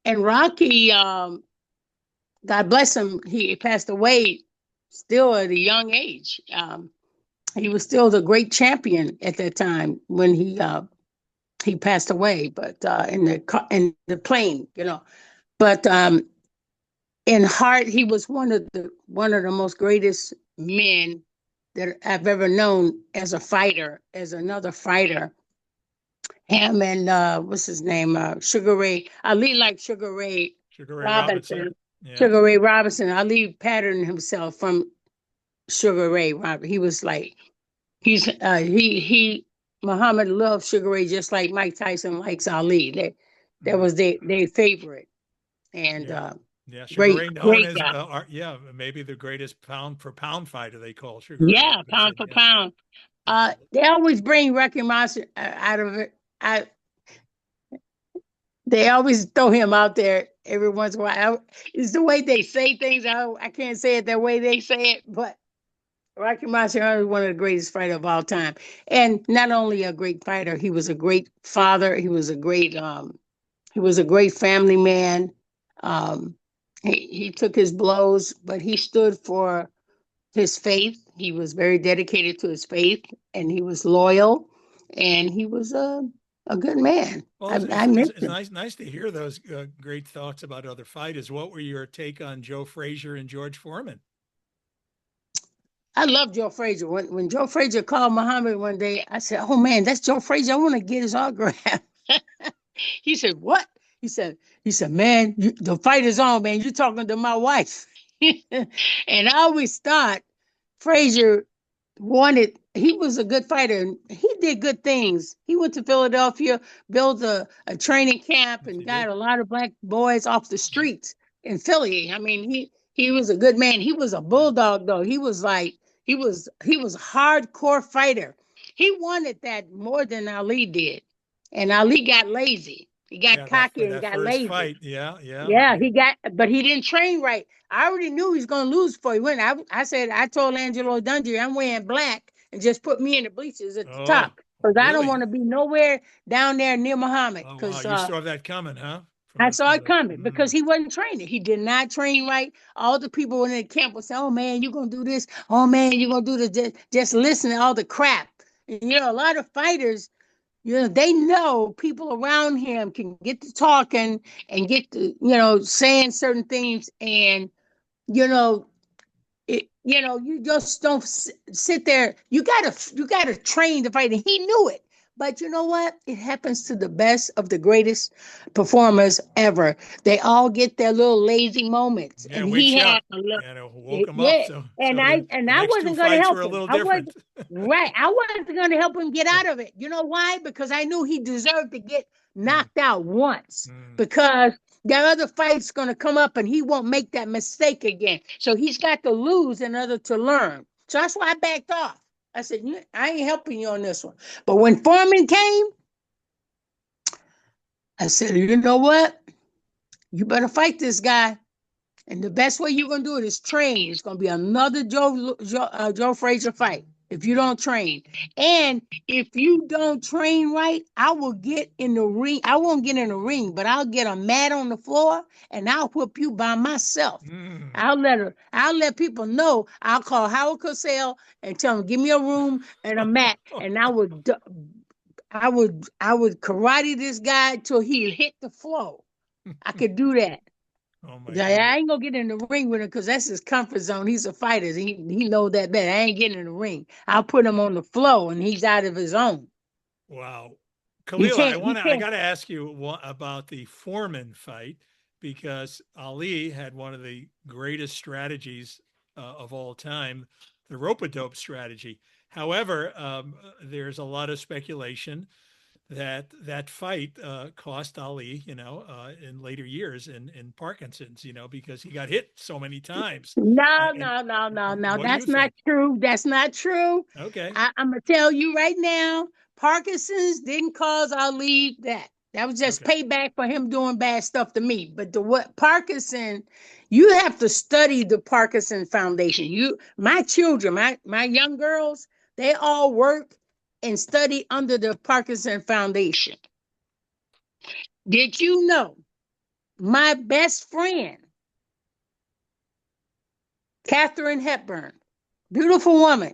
Rocky, God bless him, he passed away still at a young age. He was still the great champion at that time when he passed away, but in the plane, But in heart, he was one of the most greatest men that I've ever known as a fighter, as another fighter. Him and what's his name? Sugar Ray. Ali liked Sugar Ray Robinson. Robinson. Yeah. Sugar Ray Robinson. Ali patterned himself from Sugar Ray Robinson. He was like he Muhammad loved Sugar Ray just like Mike Tyson likes Ali. That was their favorite. And Sugar great Ray known as guy. maybe the greatest pound for pound fighter, they call Sugar Ray Yeah, Robinson. pound for pound. Absolutely. They always bring Rocky Monster out of it. They always throw him out there every once in a while. It's the way they say things. I can't say it the way they say it, but Rocky Marciano is one of the greatest fighters of all time. And not only a great fighter, he was a great father. He was a great family man. He took his blows, but he stood for his faith. He was very dedicated to his faith, and he was loyal, and he was a good man. Well, I miss it's him. nice to hear those great thoughts about other fighters. What were your take on Joe Frazier and George Foreman? I love Joe Frazier. When Joe Frazier called Muhammad one day, I said, "Oh man, that's Joe Frazier. I want to get his autograph." He said, "What?" He said, "Man, the fight is on, man. You're talking to my wife." And I always thought Frazier he was a good fighter and he did good things. He went to Philadelphia, built a training camp, Yes, and he got did. a lot of black boys off the streets in Philly. I mean, he was a good man. He was a Yeah. bulldog though. He was a hardcore fighter. He wanted that more than Ali did. And Ali got lazy. He got Yeah, cocky and that got first lazy. fight. Yeah, yeah. Yeah, but he didn't train right. I already knew he was going to lose before he went. I told Angelo Dundee, I'm wearing black and just put me in the bleachers at the Oh, top because I don't really? want to be nowhere down there near Muhammad Oh, wow. because You saw that coming, huh? I saw From it the. coming because he wasn't training. He did not train right. All the people in the camp would say, "Oh man, you're gonna do this. Oh man, you're gonna do this." Just listening to all the crap. And, a lot of fighters They know people around him can get to talking and get to, saying certain things. And, you know, you just don't sit there. You gotta train to fight. And he knew it. But you know what? It happens to the best of the greatest performers ever. They all get their little lazy moments. Yeah, And wakes he you had up. a little, And it woke him up. yeah. So And I and the I next two wasn't gonna fights help were a him. little I wasn't different. right. I wasn't gonna help him get out of it. You know why? Because I knew he deserved to get knocked out once. Mm. Because that other fight's gonna come up and he won't make that mistake again. So he's got to lose in order to learn. So that's why I backed off. I said, I ain't helping you on this one. But when Foreman came, I said, you know what? You better fight this guy. And the best way you're going to do it is train. It's going to be another Joe Frazier fight if you don't train. And if you don't train right, I will get in the ring. I won't get in the ring, but I'll get a mat on the floor and I'll whoop you by myself. Mm. I'll let people know. I'll call Howard Cosell and tell him, give me a room and a mat. And I would karate this guy till he hit the floor. I could do that. Oh my Yeah, goodness. I ain't gonna get in the ring with him because that's his comfort zone. He's a fighter. He know that better. I ain't getting in the ring. I'll put him on the floor and he's out of his own. Wow. He Khalilah, can't. He I can't. got to ask you about the Foreman fight because Ali had one of the greatest strategies of all time, the rope-a-dope strategy. However, there's a lot of speculation that that fight cost Ali, in later years in Parkinson's, because he got hit so many times. No, And no, no, no, no. what do you That's not think? true. That's not true. Okay. I'm gonna tell you right now. Parkinson's didn't cause Ali that. That was just Okay. payback for him doing bad stuff to me. But what Parkinson, you have to study the Parkinson Foundation. My children, my young girls, they all work and study under the Parkinson Foundation. Did you know my best friend, Katharine Hepburn, beautiful woman.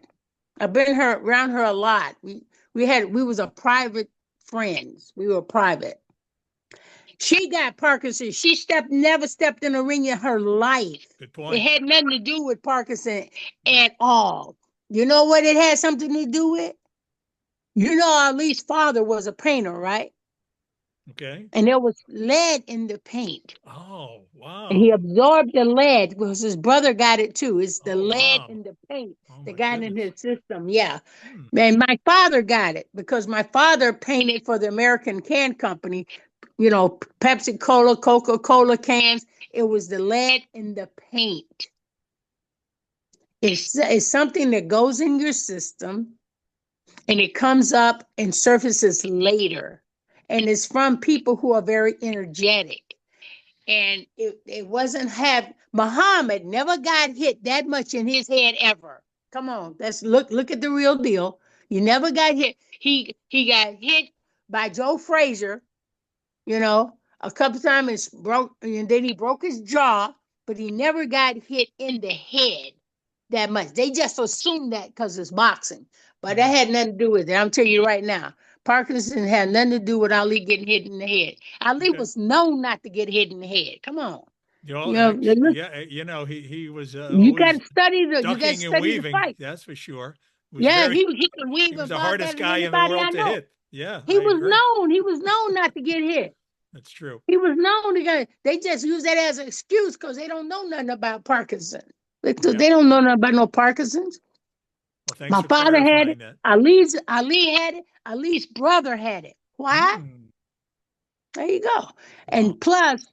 I've been around her a lot. We was a private friends. We were private. She got Parkinson's. She never stepped in a ring in her life. Good It point. had nothing to do with Parkinson at all. You know what it had something to do with? Ali's father was a painter, right? Okay. And there was lead in the paint. Oh, And he wow. absorbed the lead because his brother got it too. It's the Oh, lead wow. in the paint Oh that my got in goodness. his system. Yeah. Hmm. And my father got it because my father painted for the American Can Company, Pepsi Cola, Coca-Cola cans. It was the lead in the paint. It's something that goes in your system and it comes up and surfaces later. And it's from people who are very energetic. And it wasn't Muhammad never got hit that much in his head ever. Come on, let's look at the real deal. You never got hit. He got hit by Joe Frazier, a couple times and then he broke his jaw, but he never got hit in the head that much. They just assumed that because it's boxing, but that had nothing to do with it. I'm telling you right now. Parkinson had nothing to do with Ali getting hit in the head. Ali Okay. was known not to get hit in the head. Come on. Actually, yeah, he was always You got to ducking and study the weaving. fight. That's for sure. Yeah, he could weave He was and the far hardest better than guy in the anybody I world to know. hit. Yeah, He I was agree. known. He was known not to get hit. That's true. He was known to get. They just use that as an excuse because they don't know nothing about Parkinson. They Yeah. don't know nothing about no Parkinson's. Well, thanks My for father had it. clarifying that. Ali had it. Ali's brother had it. Why? Mm, There you go. wow. And plus,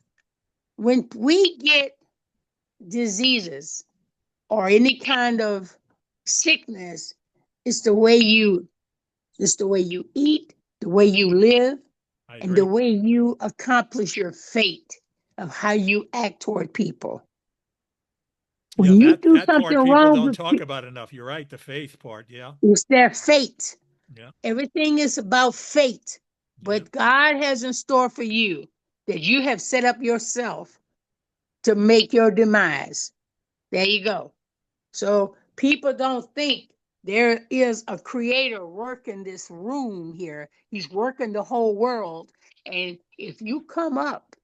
when we get diseases or any kind of sickness, it's the way you eat, the way you live, I and the agree. way you accomplish your fate of how you act toward people. Yeah, When you do that something part people wrong don't with talk people, about enough. You're right. The faith part. Yeah. it's their fate. Yeah. Everything is about fate. Yeah. But God has in store for you that you have set up yourself to make your demise. There you go. So people don't think. There is a creator working this room here. He's working the whole world. And if you come up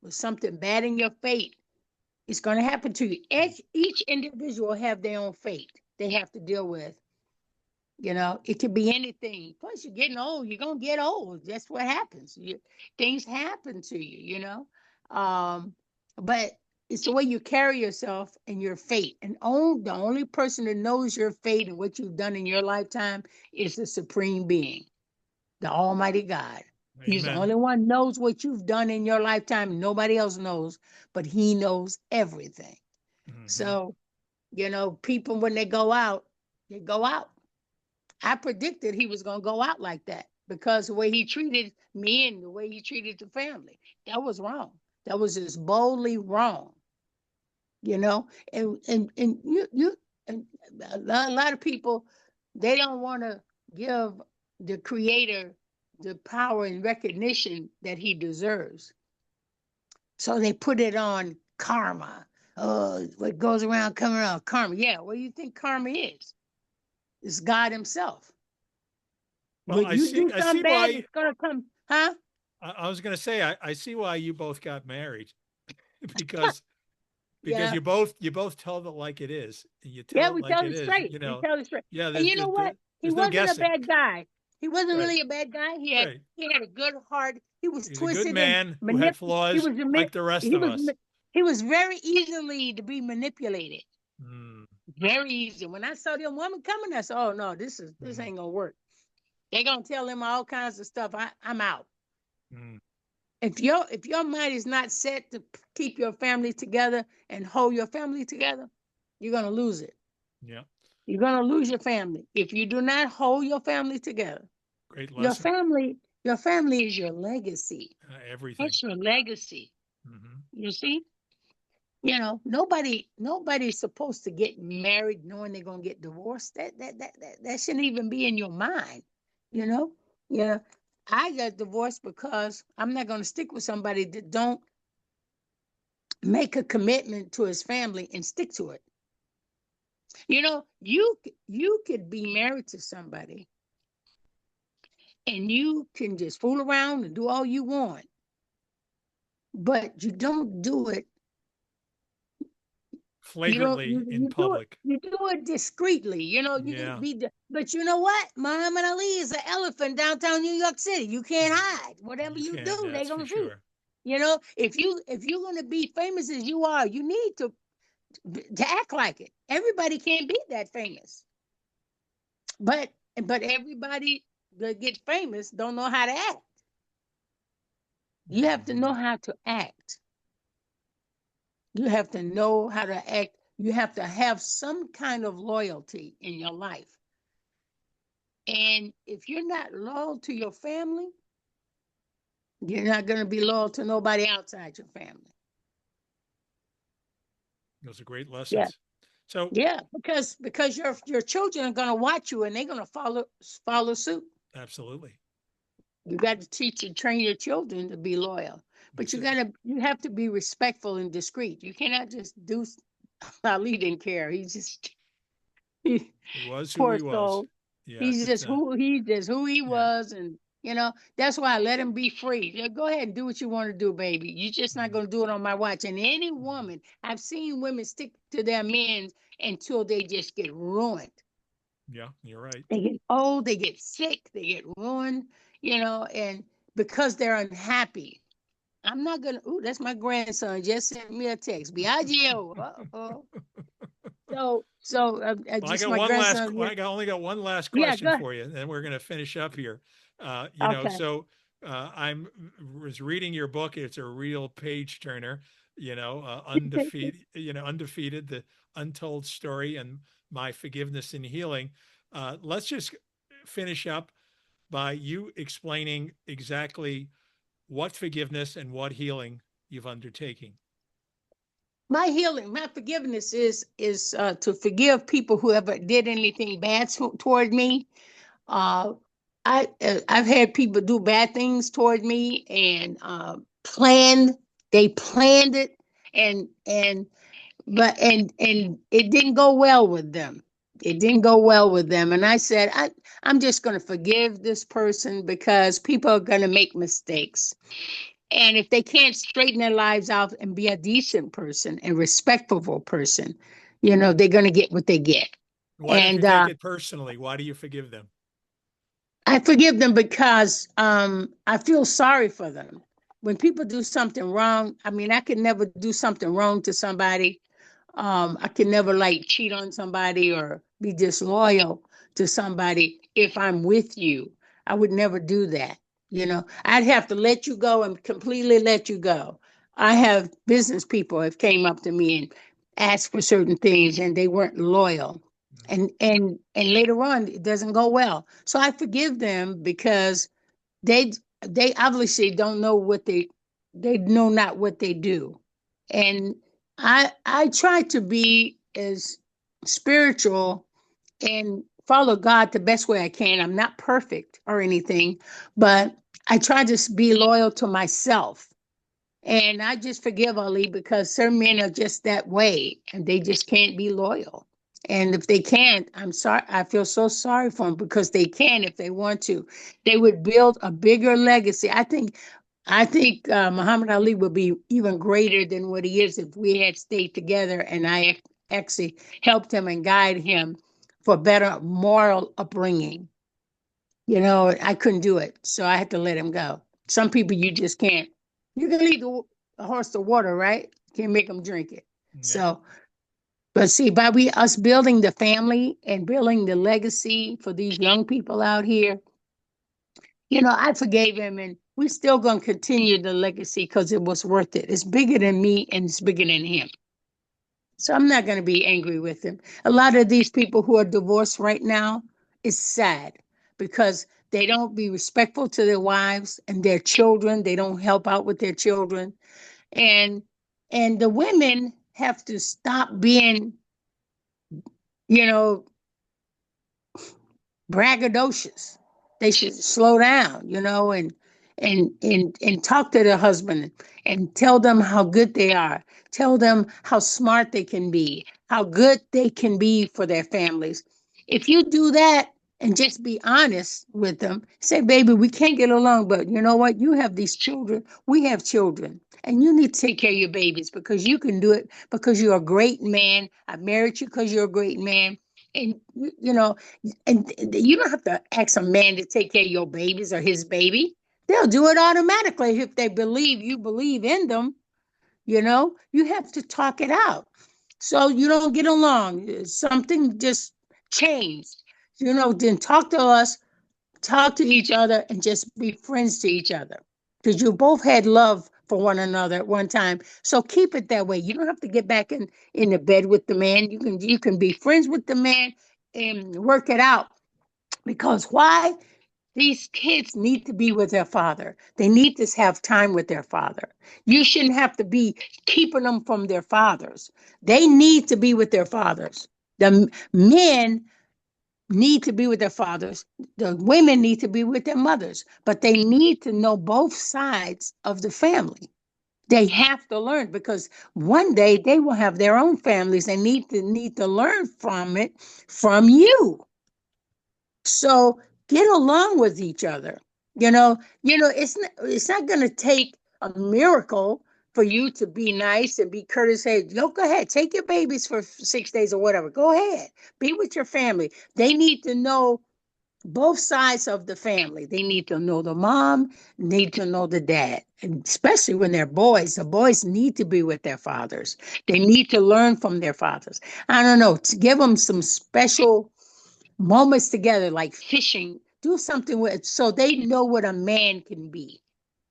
with something bad in your fate, it's going to happen to you. Each individual have their own fate they have to deal with. It could be anything. Plus, you're getting old. You're going to get old. That's what happens. Things happen to you. But it's the way you carry yourself and your fate. And the only person that knows your fate and what you've done in your lifetime is the Supreme Being, the Almighty God. Amen. He's the only one knows what you've done in your lifetime. Nobody else knows, but he knows everything. Mm-hmm. So, people, when they go out, they go out. I predicted he was going to go out like that because the way he treated me and the way he treated the family, that was wrong. That was just boldly wrong. And you and a lot of people, they don't want to give the Creator the power and recognition that he deserves. So they put it on karma. Oh, what goes around coming around, karma. Yeah, what do you think karma is? It's God himself. Well, when you do something bad, it's gonna come, huh? I was gonna say I see why you both got married. because Yeah. you both tell it like it is. We tell it straight. We tell it straight. Yeah, and you know what? He wasn't a bad guy. He wasn't really a bad guy. He had a good heart. He was twisted. A good man who had flaws like the rest of us. He was very easily to be manipulated. Very easy. When I saw the woman coming, I said, "Oh no, this ain't gonna work. They're gonna tell him all kinds of stuff. I'm out." If your mind is not set to keep your family together and hold your family together, you're gonna lose it. Yeah. You're gonna lose your family if you do not hold your family together. Great lesson. Your family is your legacy. Everything. It's your legacy. You see? Nobody's supposed to get married knowing they're gonna get divorced. That shouldn't even be in your mind. Yeah. I got divorced because I'm not going to stick with somebody that don't make a commitment to his family and stick to it. You could be married to somebody and you can just fool around and do all you want, but you don't do it flagrantly in public. You do it discreetly, but you know what? Muhammad Ali is an elephant downtown New York City. You can't hide. Whatever you do, they're gonna see. If you're gonna be famous as you are, you need to act like it. Everybody can't be that famous. But everybody that gets famous don't know how to act. You have to know how to act. You have to know how to act. You have to have some kind of loyalty in your life. And if you're not loyal to your family, you're not going to be loyal to nobody outside your family. Those are great lessons. Yeah. So because your children are going to watch you and they're going to follow suit. Absolutely. You got to teach and train your children to be loyal. But you have to be respectful and discreet. You cannot just do. Ali didn't care. He was who he was. Yeah, he's just who he was, and that's why I let him be free. Go ahead and do what you want to do, baby. You're just not going to do it on my watch. And any woman, I've seen women stick to their men until they just get ruined. Yeah, you're right. They get old, they get sick, they get ruined. And because they're unhappy. I'm not gonna. Ooh, that's my grandson. Just sent me a text. 𝐊𝐴𝐺𝐻. So I only got one last question for you, and then we're gonna finish up here. So I was reading your book. It's a real page turner. Undefeated. Undefeated. The untold story and my forgiveness and healing. Let's just finish up by you explaining exactly what forgiveness and what healing you've undertaken. My forgiveness is to forgive people who ever did anything bad toward me. I've had people do bad things toward me and planned it, and but and it didn't go well with them. It didn't go well with them. And I said, I'm just going to forgive this person because people are going to make mistakes. And if they can't straighten their lives out and be a decent person and respectful person, they're going to get what they get. Why don't you And take it personally? Why do you forgive them? I forgive them because I feel sorry for them. When people do something wrong, I mean, I could never do something wrong to somebody. I can never like cheat on somebody or be disloyal to somebody if I'm with you. I would never do that. I'd have to let you go and completely let you go. I have business people have came up to me and asked for certain things and they weren't loyal. And later on it doesn't go well. So I forgive them because they they obviously don't know what they know not what they do. And I try to be as spiritual and follow God the best way I can. I'm not perfect or anything, but I try to be loyal to myself. And I just forgive Ali because certain men are just that way and they just can't be loyal. And if they can't, I'm sorry. I feel so sorry for them because they can if they want to. They would build a bigger legacy. I think Muhammad Ali would be even greater than what he is if we had stayed together and I actually helped him and guided him for better moral upbringing. I couldn't do it, so I had to let him go. Some people you just can't. You can lead the horse to water, right? Can't make them drink it. Yeah. So, but see, by us building the family and building the legacy for these young people out here, I forgave him, and we're still gonna continue the legacy because it was worth it. It's bigger than me, and it's bigger than him. So I'm not gonna be angry with him. A lot of these people who are divorced right now is sad because they don't be respectful to their wives and their children. They don't help out with their children, and the women have to stop being, you know, braggadocious. They should slow down, and talk to their husband and tell them how good they are. Tell them how smart they can be, how good they can be for their families. If you do that and just be honest with them, say, baby, we can't get along, but you know what? You have these children. We have children. And you need to take care of your babies because you can do it because you're a great man. I married you because you're a great man. And, and you don't have to ask a man to take care of your babies or his baby. They'll do it automatically if they believe you believe in them. You have to talk it out. So you don't get along. Something just changed. Then talk to us, talk to each other, and just be friends to each other. Because you both had love for one another at one time. So keep it that way. You don't have to get back in the bed with the man. You can be friends with the man and work it out. Because why? These kids need to be with their father. They need to have time with their father. You shouldn't have to be keeping them from their fathers. They need to be with their fathers. The men need to be with their fathers. The women need to be with their mothers, but they need to know both sides of the family. They have to learn because one day they will have their own families and need to learn from it from you. So get along with each other. It's not going to take a miracle for you to be nice and be courteous. Hey, go ahead, take your babies for 6 days or whatever. Go ahead, be with your family. They need to know both sides of the family. They need to know the mom, need to know the dad, and especially when they're boys. The boys need to be with their fathers. They need to learn from their fathers. I don't know, to give them some special moments together, like fishing. Do something with so they know what a man can be.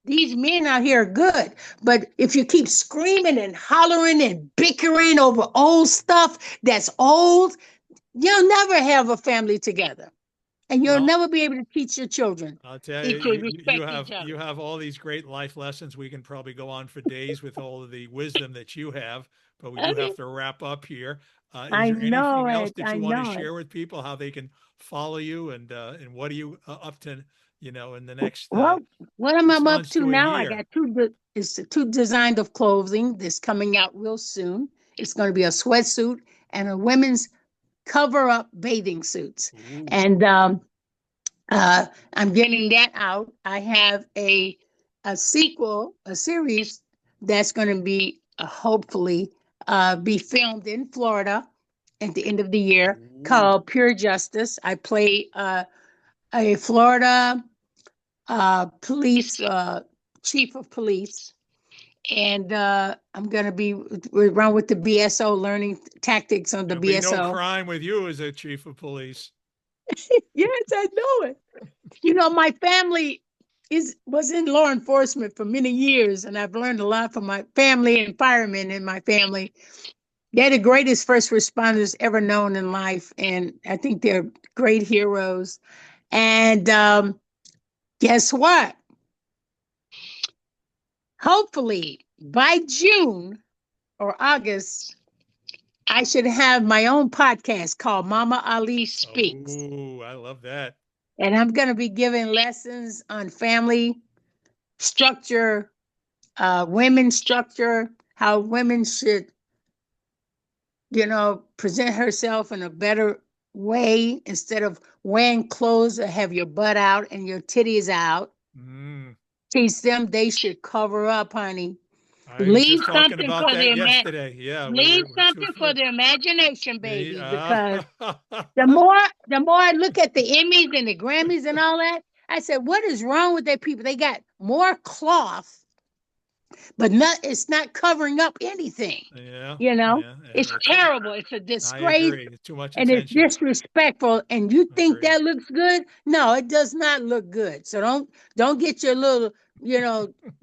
These men out here are good, but if you keep screaming and hollering and bickering over old stuff that's old, you'll never have a family together. And you'll Well, never be able to teach your children I'll tell you, to you respect each have other. all these great life lessons. We can probably go on for days with all of the wisdom that you have, but we do Okay. have to wrap up here. Is I there know anything else it. that I you want to know it. share with people, how they can follow you, and what are you up to, in the next Well, what am I up months to to a now? I year? got two designs of clothing that's coming out real soon. It's going to be a sweatsuit and a women's cover-up bathing suits. Ooh. And I'm getting that out. I have a sequel, a series that's going to be hopefully be filmed in Florida at the end of the year, called Pure Justice. I play a Florida police chief of police, and I'm going to be around with the BSO, learning tactics on the There'll be BSO. no crime with you as a chief of police. Yes, I know it. You know, my family was in law enforcement for many years, and I've learned a lot from my family and firemen in my family. They're the greatest first responders ever known in life, and I think they're great heroes. And guess what? Hopefully, by June or August, I should have my own podcast called Mama Ali Speaks. Oh, I love that. And I'm going to be giving lessons on family structure, women's structure, how women should, you know, present herself in a better way instead of wearing clothes that have your butt out and your titties out. Teach them they should cover up, honey. Leave something for their yesterday. Yeah, leave something for their imagination, baby. Because the more I look at the Emmys and the Grammys and all that, I said, what is wrong with that people? They got more cloth, but it's not covering up anything. Yeah, you know, yeah, it's terrible. It's a disgrace. It's too much and attention. It's disrespectful. And you think that looks good? No, it does not look good. So don't get your little,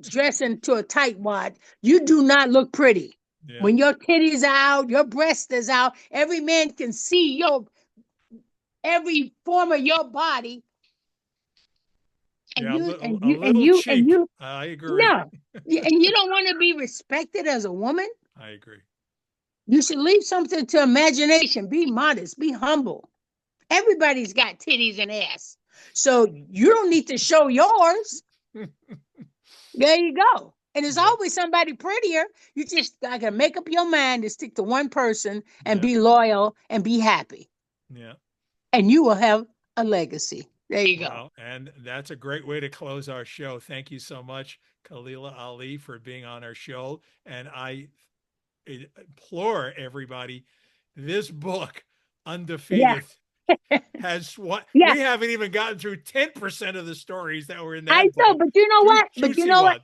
dress into a tightwad. You do not look pretty. Yeah. When your titties are out, your breast is out, every man can see every form of your body. And you, I agree. No, and you don't want to be respected as a woman. I agree. You should leave something to imagination. Be modest. Be humble. Everybody's got titties and ass, so you don't need to show yours. There you go. And there's always somebody prettier. You just gotta make up your mind to stick to one person and be loyal and be happy. Yeah. And you will have a legacy. There you go. And that's a great way to close our show. Thank you so much, Khalilah Ali, for being on our show. And I implore everybody, this book, Undefeated, has what we haven't even gotten through 10% of the stories that were in that book. I know, but you know what?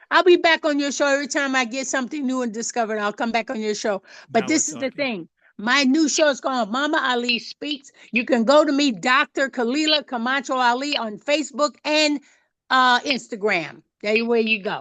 I'll be back on your show every time I get something new and discovered. I'll come back on your show. But this is the thing. My new show is called Mama Ali Speaks. You can go to me, Dr. Khalilah Camacho Ali, on Facebook and Instagram. There where you go.